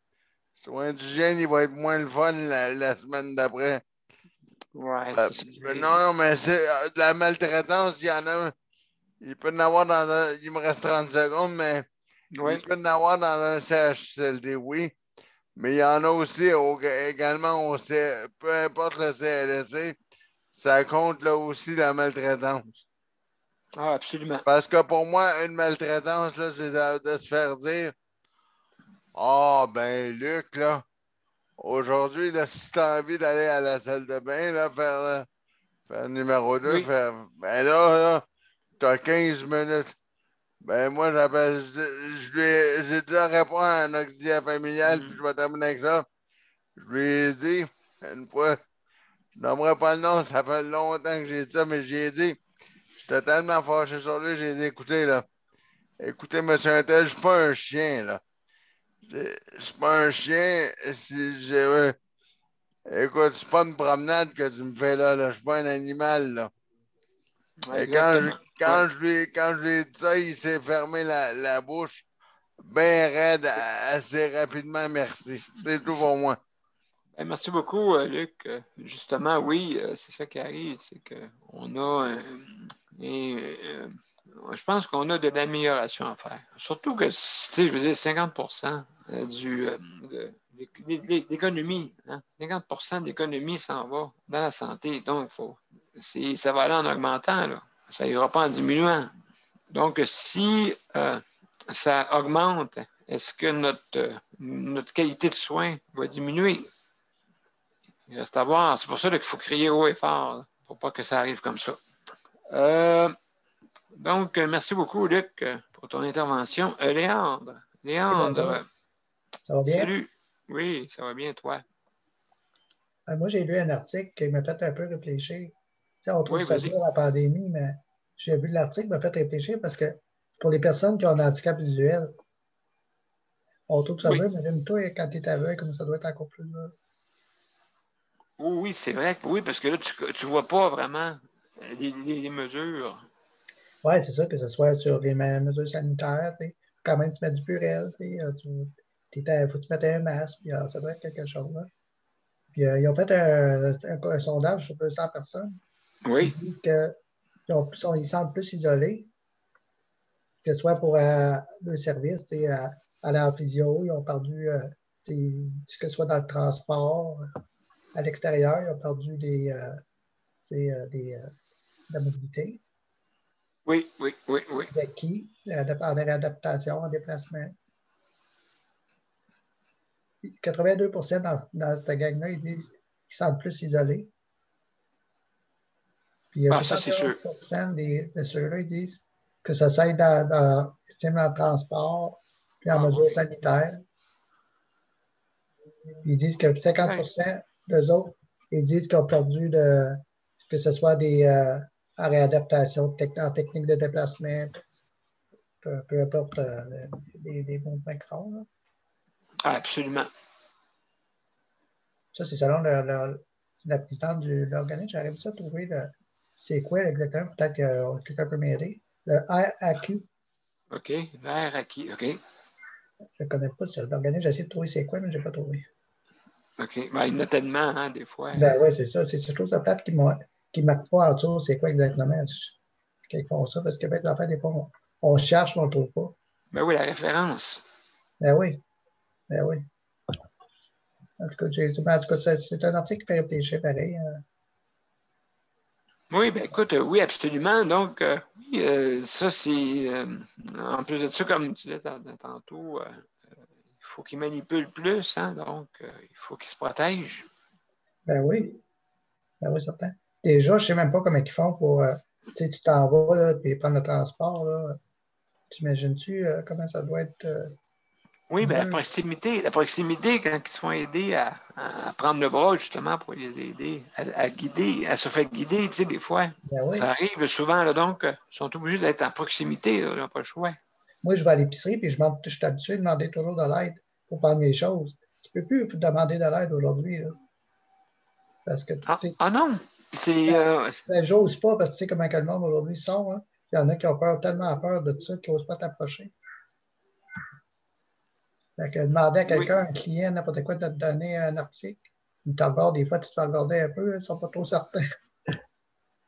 soin d'hygiène, il va être moins le fun la semaine d'après. Ouais, Ben, c'est ça. non, mais c'est de la maltraitance, il y en a. Il peut y en avoir il me reste 30 secondes, mais Oui. il peut y en avoir dans un CHSLD, oui. Mais il y en a aussi également peu importe le CLSC, ça compte là aussi la maltraitance. Ah, absolument. Parce que pour moi, une maltraitance, là, c'est de se faire dire ah, ben, Luc, là, aujourd'hui, là, si tu as envie d'aller à la salle de bain, là, faire numéro 2, Oui. ben là, tu as 15 minutes. Ben, moi, j'ai déjà répondu à un auxiliaire familial, puis je vais terminer avec ça. Je lui ai dit, une fois, je n'aimerais pas le nom, ça fait longtemps que j'ai dit ça, mais j'ai dit, j'étais tellement fâché sur lui, j'ai dit, écoutez, là, écoutez, monsieur Untel, je suis pas un chien, là. Je suis pas un chien, si j'ai, écoute, c'est pas une promenade que tu me fais là, je suis pas un animal, là. Ouais, Et exactement. quand je lui ai dit ça, il s'est fermé la bouche bien raide assez rapidement, merci. C'est tout pour moi. Ben, merci beaucoup, Luc. Justement, oui, c'est ça qui arrive, c'est qu'on a je pense qu'on a de l'amélioration à faire. Surtout que, tu sais, je veux dire, 50% d'économie, hein? 50% d'économie s'en va dans la santé. Donc, ça va aller en augmentant, là. Ça n'ira pas en diminuant. Donc, si ça augmente, est-ce que notre qualité de soins va diminuer? Il reste à voir. C'est pour ça qu'il faut crier haut et fort, pour pas que ça arrive comme ça. Donc, merci beaucoup, Luc, pour ton intervention. Léandre, ça va bien? Salut. Oui, ça va bien, toi? Moi, j'ai lu un article qui m'a fait un peu réfléchir. Tu sais, on trouve Oui, ça vas-y. dur, la pandémie, mais j'ai vu l'article, m'a fait réfléchir parce que pour les personnes qui ont un handicap visuel, on trouve ça Oui. dur. Imagine-toi, quand tu es aveugle, comme ça doit être encore plus dur. Oui, c'est vrai que oui, parce que là, tu vois pas vraiment les mesures. Oui, c'est ça, que ce soit sur les mesures sanitaires, tu sais. Quand même, tu mets du purel, tu sais. Faut que tu mettes un masque, puis ça doit être quelque chose. Là. Puis ils ont fait un sondage sur 200 personnes. Oui. Ils disent qu'ils sentent plus isolés, que ce soit pour le service, tu sais, aller en physio, ils ont perdu, que ce soit dans le transport, à l'extérieur, ils ont perdu de la mobilité. Oui. D'acquis, en réadaptation, en déplacement. 82 dans cette gang-là, ils disent qu'ils se sentent plus isolés. Puis ça, c'est sûr. 71% de ceux-là, ils disent que ça s'aide dans le transport, puis en mesures sanitaires. Ils disent que 50% d'eux autres, ils disent qu'ils ont perdu que ce soit en réadaptation, en technique de déplacement, peu importe les mouvements qu'ils font. Là. Absolument. Ça, c'est selon la présidente de l'organisme. J'aurais ça trouver c'est quoi exactement. Peut-être que quelqu'un peut m'aider. Le RAQ. OK. Le RAQ. OK. Je ne connais pas l'organisme. J'ai essayé de trouver c'est quoi, mais je n'ai pas trouvé. OK. Ben, il y en a tellement, hein, des fois. Ben oui, c'est ça. C'est cette chose de plate qui ne marque pas en dessous c'est quoi exactement. Quand ils font ça, parce que en fait, des fois, on cherche, mais on ne trouve pas. Ben oui, la référence. Ben oui. Ben oui. En tout cas, c'est un article qui fait réfléchir pareil. Oui, ben écoute, oui, absolument. Donc, oui, ça, c'est. En plus de ça, comme tu disais tantôt, il faut qu'ils manipulent plus, hein, donc il faut qu'ils se protègent. Ben oui. Ben oui, certain. Déjà, je ne sais même pas comment ils font pour. Tu sais, tu t'en vas, là, puis prendre le transport, là. T'imagines-tu comment ça doit être. Oui, bien, la proximité, quand ils sont aidés à prendre le bras, justement, pour les aider à guider, à se faire guider, tu sais, des fois. Ben oui. Ça arrive souvent, là, donc, ils sont obligés d'être en proximité, là, ils n'ont pas le choix. Moi, je vais à l'épicerie, puis je suis habitué de demander toujours de l'aide pour prendre mes choses. Tu ne peux plus demander de l'aide aujourd'hui, là. Parce que, non! C'est. Ben, j'ose pas, parce que tu sais comment que le monde aujourd'hui sont, hein. Il y en a qui ont tellement peur de ça qu'ils n'osent pas t'approcher. Fait que demander à quelqu'un, un client, n'importe quoi, de te donner un article, il te regarde, des fois, tu te fais regarder un peu, ils ne sont pas trop certains.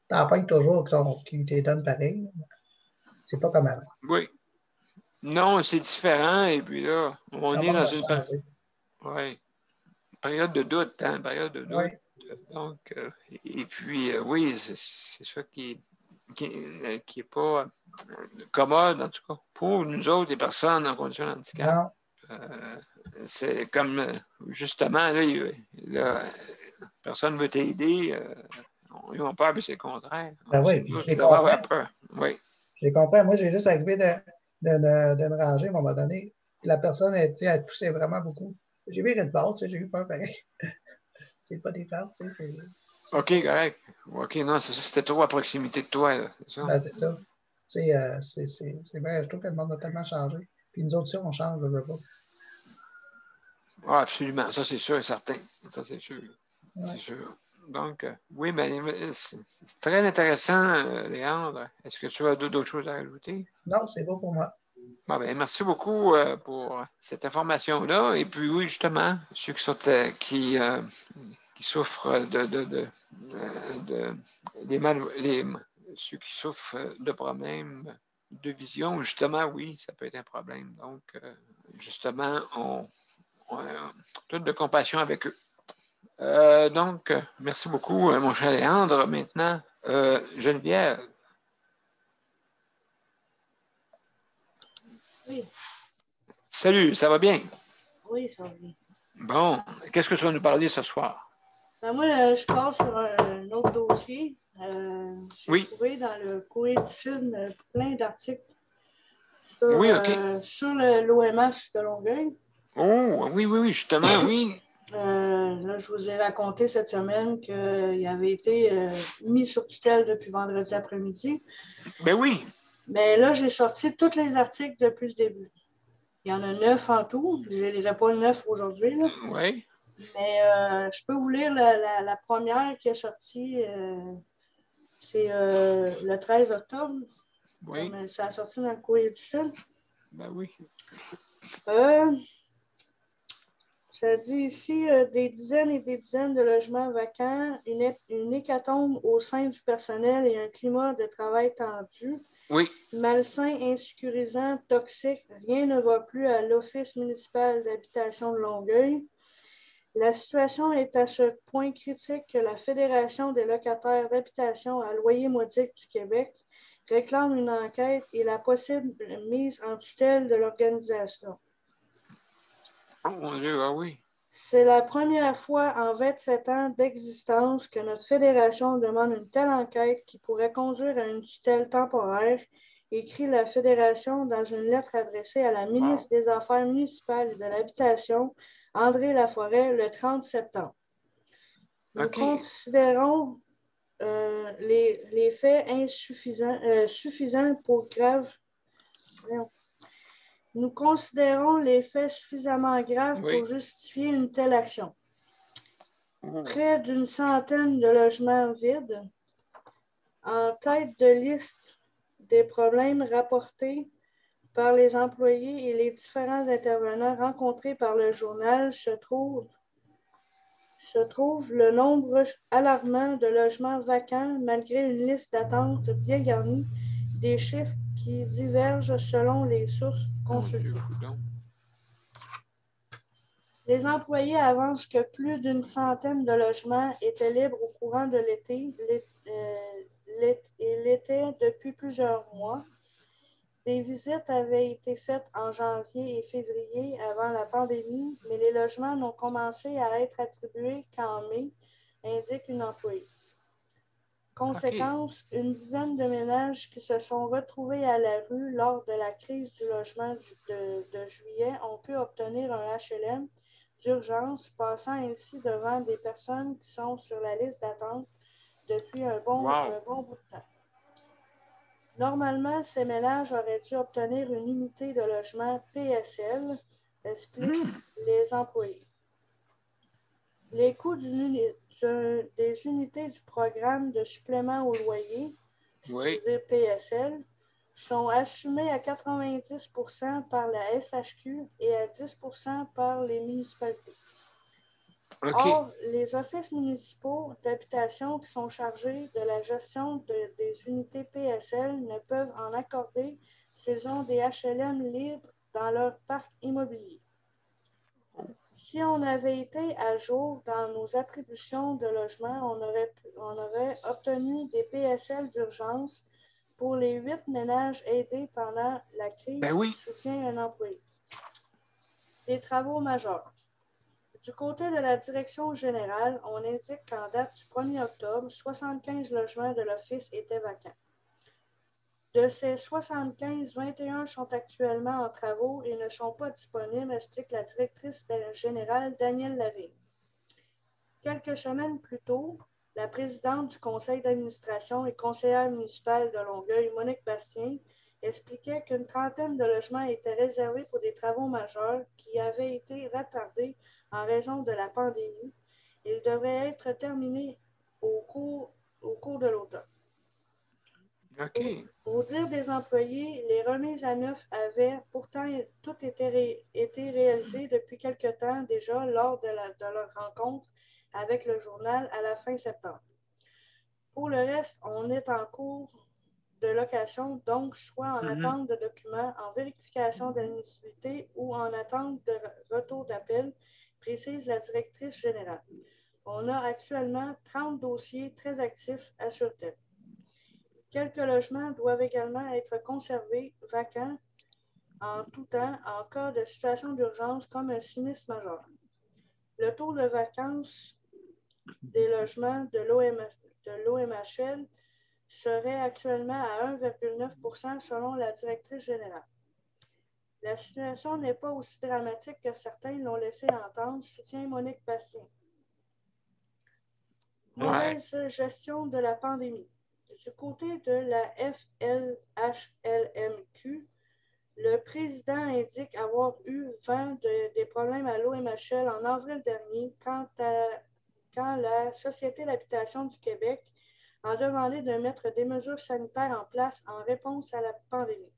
T'en pognes toujours qu'ils te donnent pareil. C'est pas comme avant. Oui. Non, c'est différent, et puis là, on est dans une période de doute, hein, période de doute. Oui. Donc, et puis, oui, c'est ça qui est pas commode, en tout cas, pour nous autres, les personnes en condition de handicap. C'est comme, justement, là, personne ne veut t'aider. Ils ont peur, mais c'est le contraire. Ben oui, nous, je les devons comprends. avoir peur. Oui. Je les comprends. Moi, j'ai juste arrivé de me ranger à un moment donné. La personne, elle poussait vraiment beaucoup. J'ai viré de bord, j'ai eu peur pareil. C'est pas des farces, tu sais. OK, correct. OK, non, c'est ça, c'était trop à proximité de toi, là, c'est ça? Ben, c'est ça. C'est vrai, je trouve que le monde a tellement changé. Puis nous autres, aussi, on change, je veux pas. Ah, absolument, ça c'est sûr et certain. Ça c'est sûr. Ouais. C'est sûr. Donc, oui, ben, c'est très intéressant, Léandre. Est-ce que tu as d'autres choses à ajouter? Non, c'est beau pour moi. Bon, ben, merci beaucoup pour cette information-là. Et puis, oui, justement, ceux qui souffrent ceux qui souffrent de problèmes de vision, justement, oui, ça peut être un problème. Donc, justement, on toute de compassion avec eux. Donc, merci beaucoup, mon cher Léandre. Maintenant, Geneviève. Oui. Salut, ça va bien? Oui, ça va bien. Bon, qu'est-ce que tu vas nous parler ce soir? Ben moi, je passe sur un autre dossier. J'ai trouvé dans le Courrier du Sud plein d'articles sur l'OMH de Longueuil. Oh, oui, justement, oui. Là, je vous ai raconté cette semaine qu'il avait été mis sur tutelle depuis vendredi après-midi. Ben oui. Mais là, j'ai sorti tous les articles depuis le début. Il y en a 9 en tout. Je ne lirai pas 9 aujourd'hui. Oui. Mais je peux vous lire la première qui est sortie. C'est le 13 octobre. Oui. Comme ça a sorti dans le Courrier du Sud. Ben oui. Ça dit ici des dizaines et des dizaines de logements vacants, une hécatombe au sein du personnel et un climat de travail tendu. Oui. Malsain, insécurisant, toxique, rien ne va plus à l'Office municipal d'habitation de Longueuil. La situation est à ce point critique que la Fédération des locataires d'habitation à loyer modique du Québec réclame une enquête et la possible mise en tutelle de l'organisation. Oh mon Dieu, ah oui. C'est la première fois en 27 ans d'existence que notre fédération demande une telle enquête qui pourrait conduire à une tutelle temporaire, écrit la fédération dans une lettre adressée à la ministre des Affaires municipales et de l'Habitation, André Laforêt, le 30 septembre. Nous considérons les faits suffisants pour graves. Nous considérons les faits suffisamment graves pour justifier une telle action. Près d'une centaine de logements vides, en tête de liste des problèmes rapportés par les employés et les différents intervenants rencontrés par le journal se trouve le nombre alarmant de logements vacants malgré une liste d'attente bien garnie, des chiffres qui divergent selon les sources consultées. Les employés avancent que plus d'une centaine de logements étaient libres au courant de l'été et l'étaient depuis plusieurs mois. Des visites avaient été faites en janvier et février avant la pandémie, mais les logements n'ont commencé à être attribués qu'en mai, indique une employée. Conséquence, une dizaine de ménages qui se sont retrouvés à la rue lors de la crise du logement de juillet ont pu obtenir un HLM d'urgence, passant ainsi devant des personnes qui sont sur la liste d'attente depuis un bon bout de temps. Normalement, ces ménages auraient dû obtenir une unité de logement PSL, expliquent les employés. Les coûts des unités du programme de supplément au loyer, c'est-à-dire PSL, sont assumés à 90 % par la SHQ et à 10 % par les municipalités. Or, les offices municipaux d'habitation qui sont chargés de la gestion des unités PSL ne peuvent en accorder s'ils ont des HLM libres dans leur parc immobilier. Si on avait été à jour dans nos attributions de logement, on aurait obtenu des PSL d'urgence pour les 8 ménages aidés pendant la crise, soutient un employé. Des travaux majeurs. Du côté de la direction générale, on indique qu'en date du 1er octobre, 75 logements de l'Office étaient vacants. De ces 75, 21 sont actuellement en travaux et ne sont pas disponibles, explique la directrice générale Danielle Lavigne. Quelques semaines plus tôt, la présidente du conseil d'administration et conseillère municipale de Longueuil, Monique Bastien, expliquait qu'une trentaine de logements étaient réservés pour des travaux majeurs qui avaient été retardés en raison de la pandémie. Ils devraient être terminés au cours de l'automne. Au dire des employés, les remises à neuf avaient pourtant toutes été réalisées depuis quelque temps déjà lors de leur rencontre avec le journal à la fin septembre. Pour le reste, on est en cours de location, donc soit en attente de documents, en vérification d'admissibilité ou en attente de retour d'appel, précise la directrice générale. On a actuellement 30 dossiers très actifs, assure-t-elle. Quelques logements doivent également être conservés vacants en tout temps en cas de situation d'urgence comme un sinistre majeur. Le taux de vacance des logements de l'OMHL serait actuellement à 1,9 % selon la directrice générale. La situation n'est pas aussi dramatique que certains l'ont laissé entendre, soutient Monique Bastien. Mauvaise gestion de la pandémie. Du côté de la FLHLMQ, le président indique avoir eu vent des problèmes à l'OMHL en avril dernier quand la Société d'habitation du Québec a demandé de mettre des mesures sanitaires en place en réponse à la pandémie.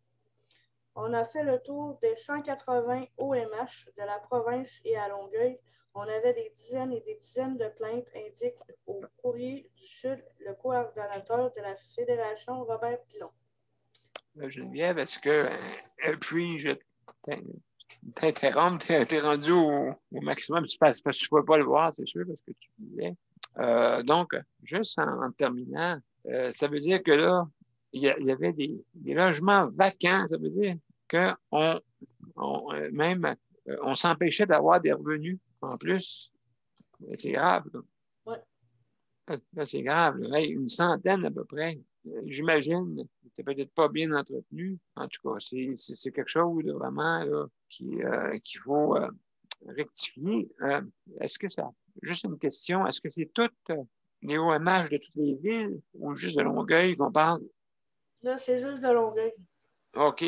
On a fait le tour des 180 OMH de la province et à Longueuil. On avait des dizaines et des dizaines de plaintes, indique au Courrier du Sud le coordonnateur de la Fédération, Robert Pilon. Geneviève, est-ce que, puis-je t'interrompre, t'es rendu au maximum, parce que tu ne peux pas le voir, c'est sûr, parce que tu disais. Donc, juste en terminant, ça veut dire que là, il y avait des logements vacants, ça veut dire qu'on on s'empêchait d'avoir des revenus en plus. C'est grave, là. Ouais. Là, c'est grave, là. Hey, une centaine à peu près. J'imagine, c'était peut-être pas bien entretenu. En tout cas, c'est quelque chose de vraiment là, qu'il faut rectifier. Est-ce que ça, juste une question, est-ce que c'est toutes les OMH de toutes les villes ou juste de Longueuil qu'on parle? Là, c'est juste de Longueuil. OK.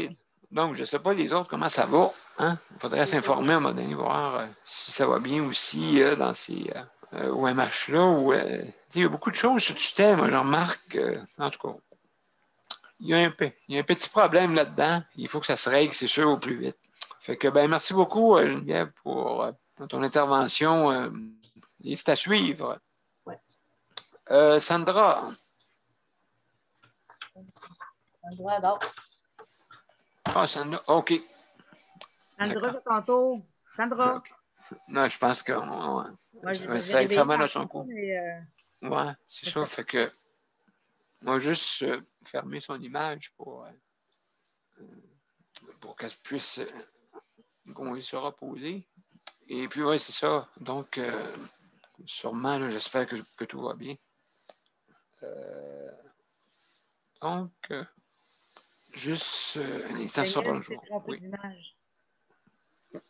Donc, je ne sais pas les autres comment ça va. Hein? Il faudrait s'informer à un moment donné, voir si ça va bien aussi dans ces OMH-là. Il y a beaucoup de choses sur tutelle, moi, je remarque. En tout cas, il y a un petit problème là-dedans. Il faut que ça se règle, c'est sûr, au plus vite. Fait que, ben, merci beaucoup, Geneviève, pour ton intervention. Et c'est à suivre. Ouais. Sandra. Sandra, non. Ah, Sandra, OK. Sandra, c'est ton tour. Sandra. Okay. Non, je pense que ça a fait mal à son coup. Ouais, c'est ça. Fait que on va juste fermer son image pour qu'elle puisse qu'on lui sera posé. Et puis, oui, c'est ça. Donc, sûrement, là, j'espère que tout va bien. Donc, juste un instant sur le jour. Oui,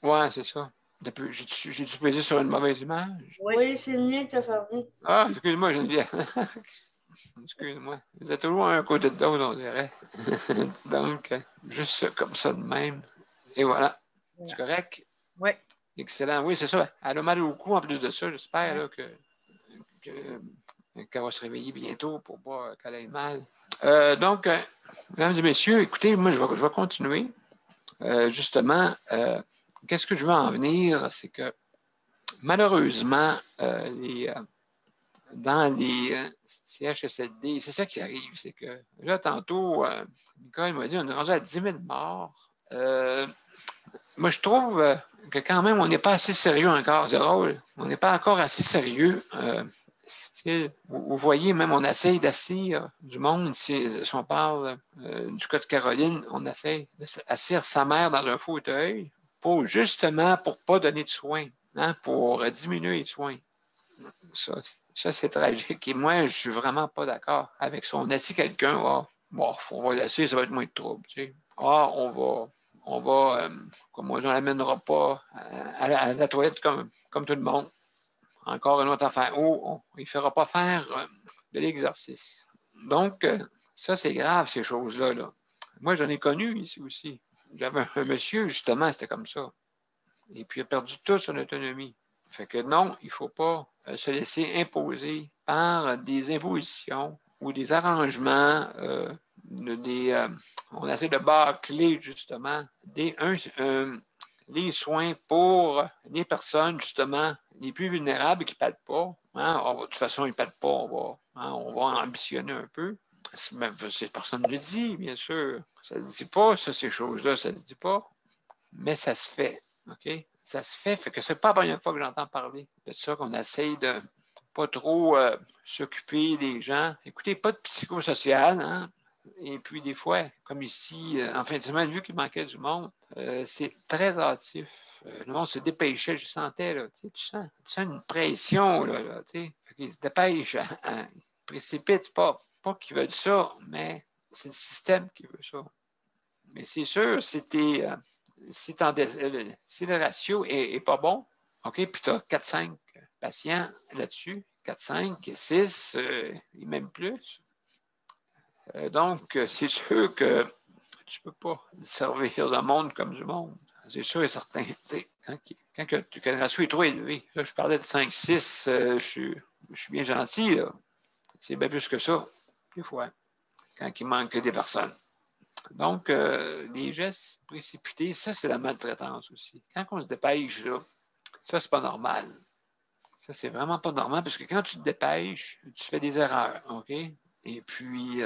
ouais, c'est ça. J'ai-tu pesé sur une mauvaise image? Oui, c'est le mien que tu as fermé. Ah, excuse-moi, Geneviève. Excuse-moi. Vous êtes toujours un côté de l'autre, on dirait. Donc, juste comme ça de même. Et voilà. Ouais. C'est correct? Oui. Excellent. Oui, c'est ça. Elle a mal au cou en plus de ça. J'espère là, qu'elle va se réveiller bientôt pour pas qu'elle ait mal. Donc, mesdames et messieurs, écoutez, moi, je vais continuer. Justement, qu'est-ce que je veux en venir? C'est que malheureusement, dans les CHSLD, c'est ça qui arrive, c'est que là, tantôt, Nicole m'a dit on est rendu à 10 000 morts. Moi, je trouve que quand même, on n'est pas assez sérieux encore. C'est drôle. On n'est pas encore assez sérieux. Vous voyez, même on essaye d'assir du monde. Si on parle du cas de Caroline, on essaye d'assir sa mère dans un fauteuil justement pour ne pas donner de soins, hein, pour diminuer les soins. Ça, c'est tragique. Et moi, je ne suis vraiment pas d'accord avec ça. On assit quelqu'un, on va laisser, ça va être moins de trouble. Tu sais. On va comme on ne l'amènera pas à la toilette comme tout le monde. Encore une autre affaire. On ne fera pas faire de l'exercice. Donc, ça, c'est grave, ces choses-là. Là. Moi, j'en ai connu ici aussi. J'avais un monsieur, justement, c'était comme ça. Et puis, il a perdu toute son autonomie. Fait que non, il ne faut pas se laisser imposer par des impositions ou des arrangements, on essaie de bâcler justement les soins pour les personnes justement les plus vulnérables qui ne pètent pas. Hein? De toute façon, ils ne pètent pas, on va ambitionner un peu. Cette personne le dit, bien sûr. Ça ne se dit pas, ça, ces choses-là, ça ne se dit pas. Mais ça se fait. OK? Ça se fait que c'est pas la première fois que j'entends parler de ça, qu'on essaye de pas trop s'occuper des gens. Écoutez, pas de psychosocial, hein? Et puis des fois, comme ici, en fin de semaine, vu qu'il manquait du monde, c'est très hâtif. Le monde se dépêchait, je sentais, là, tu sens une pression, là tu sais. Ils se dépêchent, ils précipitent, pas qu'ils veulent ça, mais c'est le système qui veut ça. Mais c'est sûr, si le ratio est pas bon, OK, puis tu as 4-5 patients là-dessus, 4-5, 6, et même plus, Donc, c'est sûr que tu ne peux pas servir le monde comme du monde. C'est sûr et certain. Quand le ratio est trop élevé, là, je parlais de 5-6, je suis bien gentil. Là. C'est bien plus que ça, des fois, quand il manque des personnes. Donc, les gestes précipités, ça, c'est la maltraitance aussi. Quand on se dépêche, là, ça, c'est pas normal. Ça, c'est vraiment pas normal parce que quand tu te dépêches, tu fais des erreurs, OK? Et puis,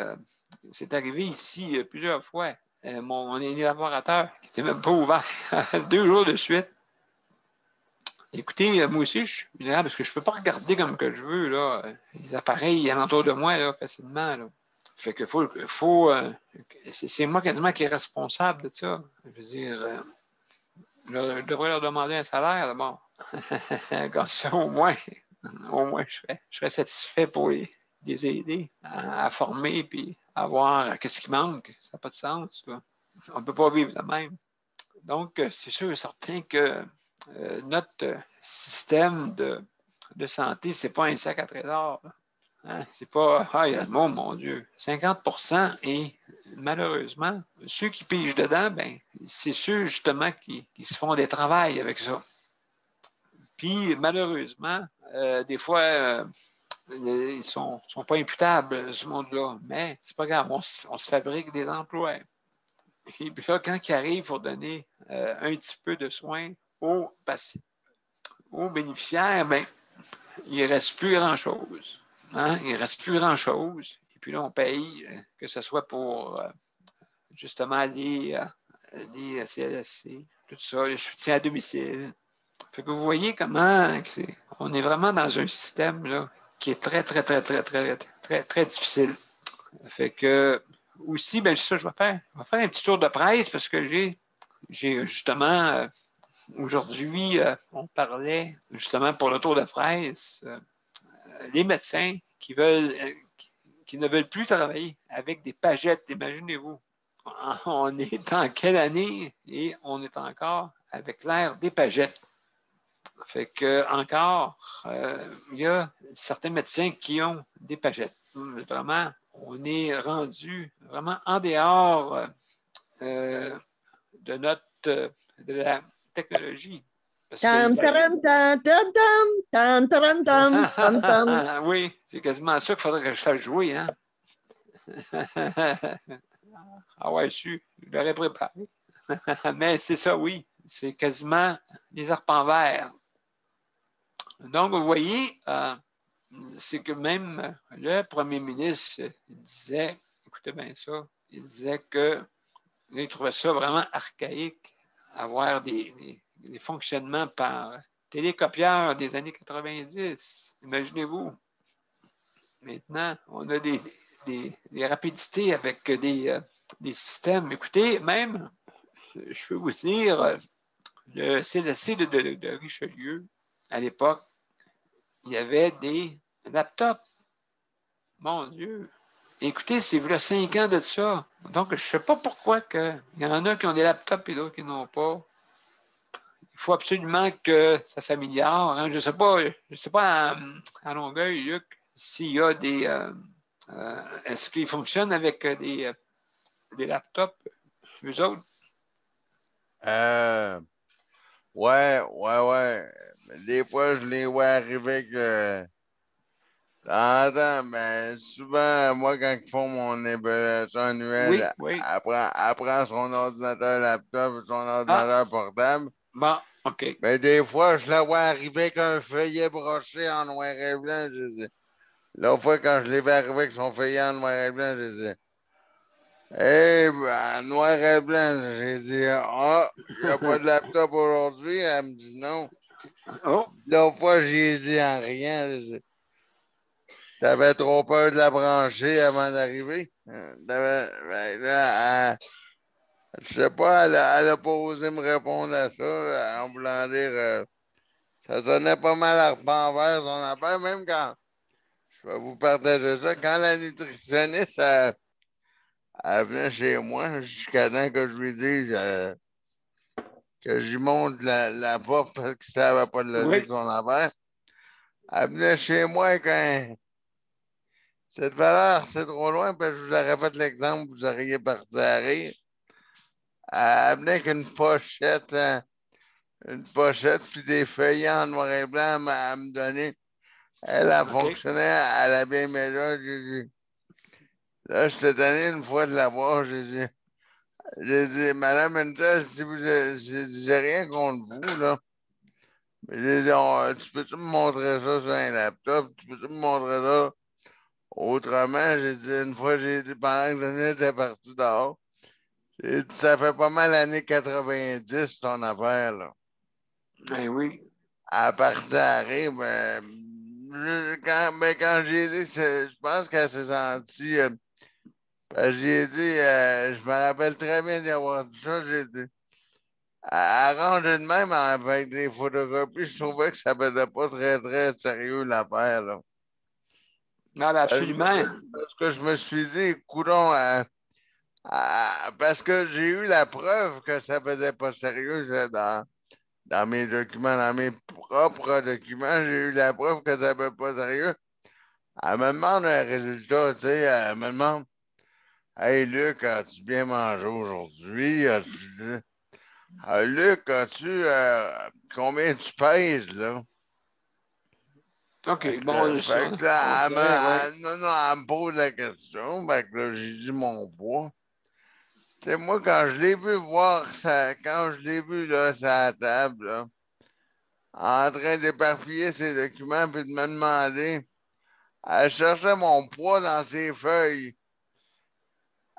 c'est arrivé ici plusieurs fois. Mon élaborateur qui n'était même pas ouvert 2 jours de suite. Écoutez, moi aussi, je suis vulnérable parce que je ne peux pas regarder comme que je veux, là, les appareils alentour de moi, là, facilement. Là. Fait que c'est moi quasiment qui est responsable de ça. Je veux dire, je devrais leur demander un salaire d'abord. Comme ça, au moins, je serais satisfait pour les aider à former puis à voir qu'est-ce qui manque. Ça n'a pas de sens. Là. On ne peut pas vivre de même. Donc, c'est sûr et certain que notre système de santé, ce n'est pas un sac à trésor. Hein? C'est pas, il y a le monde, mon Dieu. 50% et malheureusement, ceux qui pigent dedans, ben, c'est ceux justement qui se font des travails avec ça. Puis, malheureusement, des fois, ils sont pas imputables, ce monde-là. Mais c'est pas grave, on se fabrique des emplois. Et puis là, quand ils arrivent pour donner un petit peu de soins aux bénéficiaires, ben, il ne reste plus grand-chose. Hein? Il ne reste plus grand-chose. Et puis là, on paye, que ce soit pour justement les CLSC, tout ça, le soutien à domicile. Fait que vous voyez comment on est vraiment dans un système là, qui est très, très, très, très, très, très, très difficile. Fait que aussi, ben ça, je vais faire un petit tour de presse parce que j'ai justement aujourd'hui, on parlait justement pour le tour de presse, les médecins qui ne veulent plus travailler avec des pagettes, imaginez-vous. On est en quelle année et on est encore avec l'ère des pagettes. Fait que encore, il y a certains médecins qui ont des pagettes. Vraiment, on est rendu vraiment en dehors de la technologie. Tam, taram, tam, tam, tam, tam, tam, tam, tam. Oui, c'est quasiment ça qu'il faudrait que je fasse jouer, hein? Ah ouais, je l'aurais préparé. Mais c'est ça, oui. C'est quasiment les arpents verts. Donc, vous voyez, c'est que même le premier ministre disait, écoutez bien ça, il disait qu'il trouvait ça vraiment archaïque, avoir des fonctionnements par télécopieur des années 90. Imaginez-vous. Maintenant, on a des rapidités avec des systèmes. Écoutez, même, je peux vous dire, le CLSC de Richelieu, à l'époque, il y avait des laptops. Mon Dieu. Écoutez, c'est là 5 ans de ça. Donc, je ne sais pas pourquoi il y en a qui ont des laptops et d'autres qui n'ont pas. Il faut absolument que ça s'améliore. Hein. Je ne sais pas à Longueuil, Luc, s'il y a des. Est-ce qu'ils fonctionnent avec des laptops, eux autres? Ouais. Des fois, je les vois arriver avec. Attends, mais souvent, moi, quand ils font mon évaluation annuelle, Oui. elle prend son ordinateur laptop, son ordinateur portable. Bon, OK. Mais des fois, je la vois arriver avec un feuillet broché en noir et blanc. L'autre fois, quand je l'ai vu arriver avec son feuillet en noir et blanc, je dis, en noir et blanc, j'ai dit, il n'y a pas de laptop aujourd'hui. Elle me dit non. Oh. L'autre fois, j'ai dit en rien. T'avais trop peur de la brancher avant d'arriver. Je sais pas, elle a pas osé me répondre à ça en voulant dire ça sonnait pas mal à envers son affaire, même quand je vais vous partager ça, quand la nutritionniste elle venait chez moi, jusqu'à temps que je lui dise que j'y monte la porte parce que ça n'avait pas de logique son affaire. Elle venait chez moi avec Cette valeur, c'est trop loin, parce que je vous aurais fait l'exemple, vous auriez parti à rire. Elle venait avec une pochette, puis des feuillets en noir et blanc à me donner. Elle fonctionnait, elle a bien aimé là. Là, je t'ai donné une fois de la voir, j'ai dit, Madame Intel, si vous j'ai rien contre vous, là. Mais j'ai dit, tu peux-tu me montrer ça sur un laptop? Tu peux-tu me montrer ça autrement? J'ai dit, une fois, j'ai dit, pendant que Denis était parti dehors, j'ai dit, ça fait pas mal l'année 90, ton affaire, là. Ben oui. Elle partait à rire, quand j'ai dit, je pense qu'elle s'est sentie. J'ai dit, je me rappelle très bien d'avoir dit ça, j'ai dit. Arranger de même avec des photocopie, je trouvais que ça faisait pas très, très sérieux l'affaire, là. Non, ben absolument. Parce que je me suis dit, coudonc, parce que j'ai eu la preuve que ça faisait pas sérieux dans mes documents, dans mes propres documents, j'ai eu la preuve que ça faisait pas sérieux. Elle me demande un résultat, tu sais, elle me demande, hey Luc, as-tu bien mangé aujourd'hui? Luc, as-tu combien tu pèses, là? OK, Fait que, bon, fait ça. que là, Ouais. non, elle me pose la question. Fait que là, j'ai dit mon poids. Tu sais, moi, quand je l'ai vu voir ça, quand je l'ai vu là, sur la table, là, en train d'éparpiller ses documents puis de me demander, elle cherchait mon poids dans ses feuilles.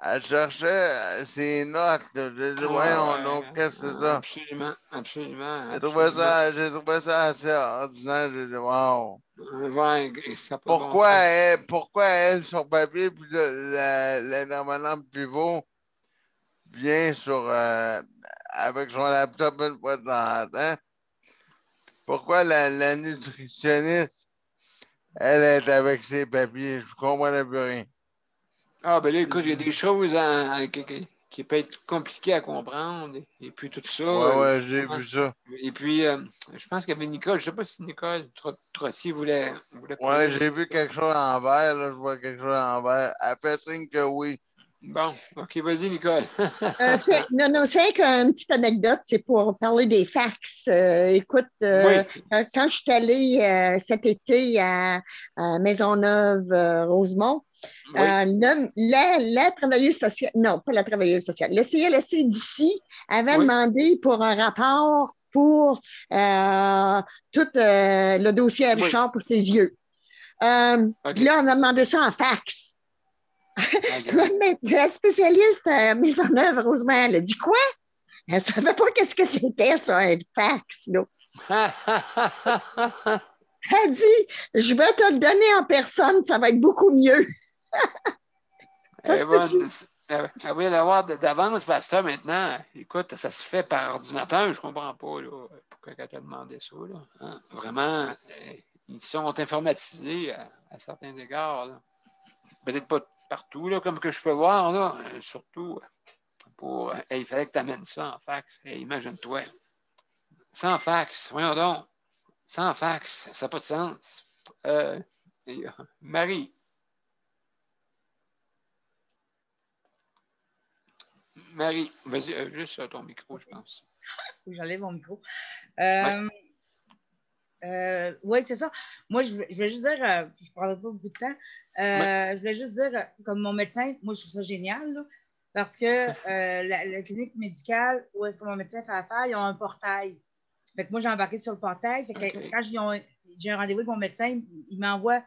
Elle cherchait ses notes, là. J'ai dit, voyons donc, qu'est-ce que c'est ça? Absolument. J'ai trouvé ça assez ordinaire. J'ai dit, wow. Ouais, ça n'a pas de bon sens. Pourquoi elle, sur papier, puis l'intervenante pivot vient avec son laptop une fois de temps en temps? Pourquoi la nutritionniste, elle est avec ses papiers? Je comprenais plus rien. Ah, ben là, écoute, il y a des choses qui peuvent être compliquées à comprendre. Et puis tout ça. Ouais, j'ai vu ça. Et puis, je pense qu'il y avait Nicole, je ne sais pas si Nicole Trottier voulait Ouais, poser. j'ai vu quelque chose en vert, là, je vois quelque chose en vert. Elle fait signe que oui. Bon, OK, vas-y, Nicole. Non, c'est qu'une petite anecdote, c'est pour parler des fax. Écoute, Oui. quand je suis allée cet été à Maisonneuve-Rosemont, Oui. la travailleuse sociale, non, pas la travailleuse sociale, le CLSC d'ici avait Oui. demandé pour un rapport pour tout le dossier à Richard pour ses yeux. OK. Là, on a demandé ça en fax. OK. La spécialiste à Maisonneuve, Rosemont, elle a dit quoi? Elle ne savait pas qu'est-ce que c'était, ça, un fax, là. Elle dit, je vais te le donner en personne, ça va être beaucoup mieux. Ça se peut-tu? Elle va l'avoir d'avance, parce que ça, maintenant, écoute, ça se fait par ordinateur, je ne comprends pas, là, pourquoi elle t'a demandé ça, là. Hein? Vraiment, ils sont informatisés à certains égards, là. Peut-être pas partout, là, comme que je peux voir, là, surtout pour. Il fallait que tu amènes ça en fax. Imagine-toi. Sans fax, voyons donc. Sans fax, ça n'a pas de sens. Marie. Marie, vas-y, juste ton micro, je pense. Faut que j'enlève mon micro. Ouais. Oui, c'est ça. Moi, je vais juste dire, je ne parlerai pas beaucoup de temps. Je voulais juste dire, comme mon médecin, moi, je trouve ça génial, là, parce que la clinique médicale où est-ce que mon médecin fait affaire, ils ont un portail. Fait que moi, j'ai embarqué sur le portail. Fait que quand j'ai un rendez-vous avec mon médecin, il m'envoie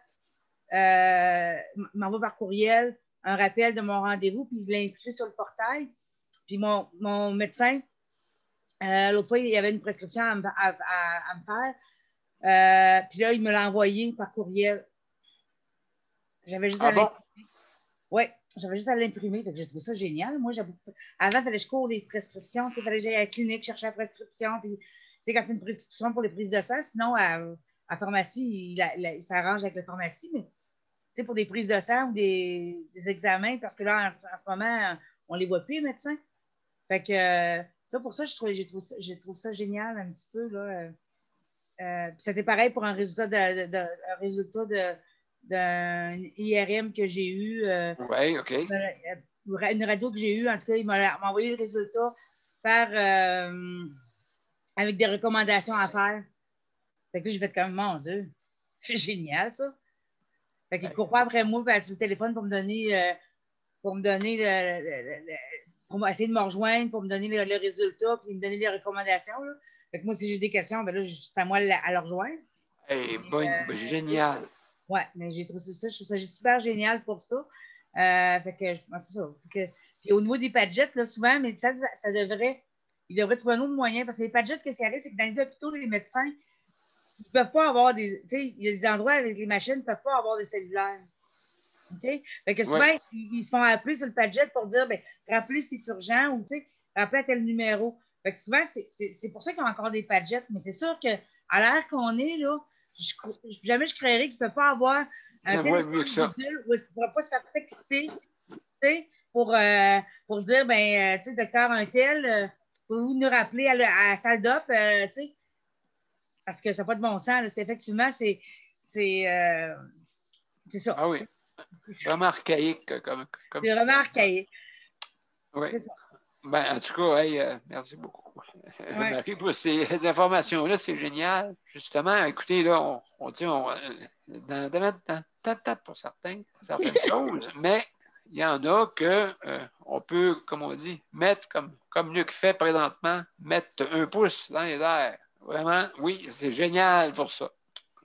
par courriel un rappel de mon rendez-vous, puis il l'inscrit sur le portail. Puis mon médecin, l'autre fois, il y avait une prescription à me faire. Puis là, il me l'a envoyé par courriel. J'avais juste à l'imprimer. Oui, j'avais juste à l'imprimer. J'ai trouvé ça génial. Moi, avant, il fallait que je cours les prescriptions. Il fallait que j'aille à la clinique chercher la prescription. Puis, quand c'est une prescription pour les prises de sang, sinon, à la pharmacie, il s'arrange avec la pharmacie. Mais pour des prises de sang ou des examens, parce que là, en ce moment, on les voit plus, les médecins. Fait que ça, pour ça, j'ai trouvé ça génial un petit peu, là. C'était pareil pour un résultat d'un IRM que j'ai eu. Oui, OK. Une radio que j'ai eue, en tout cas, il m'a envoyé le résultat avec des recommandations à faire. Fait que là, j'ai fait comme, mon Dieu, c'est génial, ça. Fait qu'il ne court pas après moi sur le téléphone pour me donner, pour essayer de me rejoindre, pour me donner le résultat, puis me donner les recommandations. Là. Fait que moi, si j'ai des questions, ben là, c'est à moi à le rejoindre. Génial. Oui, mais j'ai trouvé ça, je trouve ça super génial pour ça. Fait que c'est ça. Puis au niveau des padgets, là, souvent, mais ça devrait, ils devraient trouver un autre moyen, parce que les padgets, ce qui arrive, c'est que dans les hôpitaux, les médecins, ils ne peuvent pas avoir des. Tu sais, il y a des endroits avec les machines, ils ne peuvent pas avoir des cellulaires. OK? Fait que souvent, ils se font appeler sur le padget pour dire, ben, rappelez si c'est urgent ou, tu sais, rappelez à tel numéro. Fait que souvent, c'est pour ça qu'il y a encore des padgets, mais c'est sûr qu'à l'heure qu'on est, là, jamais je créerais qu'il ne peut pas avoir un téléphone mobile où il ne pourra pas se faire texter, tu sais, pour dire, ben, tu sais, docteur un tel, pouvez-vous nous rappeler à la salle d'op, tu sais, parce que ça n'a pas de bon sens. Là. Effectivement, c'est ça. Ah oui. Vraiment archaïque. C'est vraiment archaïque. Oui. Ben, en tout cas, hey, merci beaucoup. Marie, pour ces informations-là, c'est génial. Justement, écoutez, là, on dit pour certaines choses, mais il y en a qu'on peut, comme on dit, mettre, comme Luc fait présentement, mettre un pouce dans les airs. Vraiment, oui, c'est génial pour ça.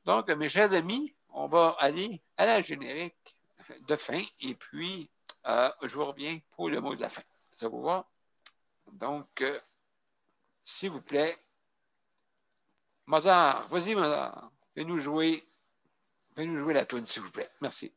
Donc, mes chers amis, on va aller à la générique de fin et puis je vous reviens pour le mot de la fin. Ça vous va? Donc, s'il vous plaît, Mozart, vas-y Mozart, fais-nous jouer la toune, s'il vous plaît. Merci.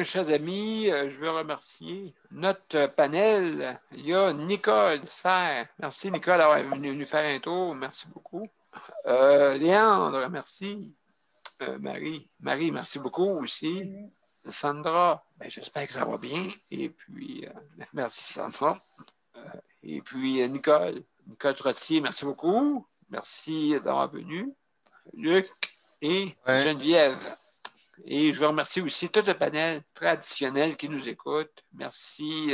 Chers amis, je veux remercier notre panel. Il y a Nicole Serre. Merci, Nicole, d'avoir venu nous faire un tour. Merci beaucoup. Léandre, merci. Marie, merci beaucoup aussi. Sandra, ben, j'espère que ça va bien. Et puis, merci, Sandra. Et puis, Nicole Trottier, merci beaucoup. Merci d'avoir venu. Luc et Geneviève. Et je veux remercier aussi tout le panel traditionnel qui nous écoute. Merci.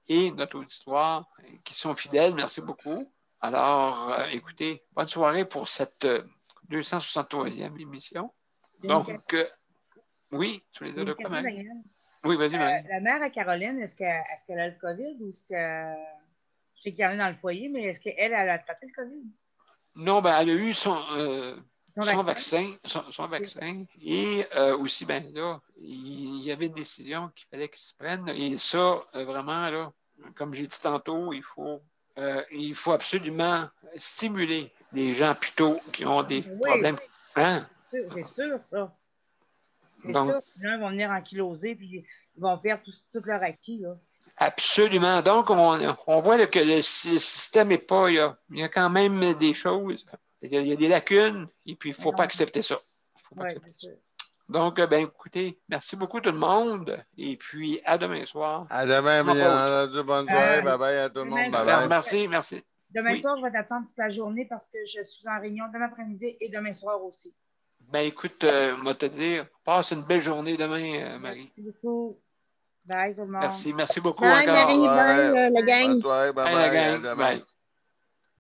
Et notre auditoire qui sont fidèles. Merci beaucoup. Alors, écoutez, bonne soirée pour cette 263e émission. Donc, oui, tu les deux de quoi, Marie? Oui, vas-y, Marie. La mère à Caroline, est-ce qu'elle a le COVID ou est-ce que... Je sais qu'il y en a dans le foyer, mais est-ce qu'elle a attrapé le COVID? Non, ben, elle a eu son vaccin. Et aussi, ben là, il y avait une décision qu'il fallait qu'il se prenne. Et ça, vraiment, là, comme j'ai dit tantôt, il faut absolument stimuler les gens plutôt qui ont des problèmes. Hein? C'est sûr, ça. C'est sûr. Sinon, ils vont venir ankyloser puis ils vont perdre tout leur acquis, là. Absolument. Donc, on voit là, que le système n'est pas... Il y a quand même des choses... Il y a des lacunes, et puis il ne faut pas accepter ça. Donc, ben écoutez, merci beaucoup tout le monde, et puis à demain soir. À demain, bien. Bonne soirée, bye-bye à tout le monde. Bye-bye. Merci. Demain soir, je vais t'attendre toute la journée parce que je suis en réunion demain après-midi et demain soir aussi. Ben écoute, je vais te dire, passe une belle journée demain, Marie. Merci beaucoup. Bye tout le monde. Merci beaucoup bye, encore. Marie, bye, la gang. Bonne soirée, bye, la gang. Bye.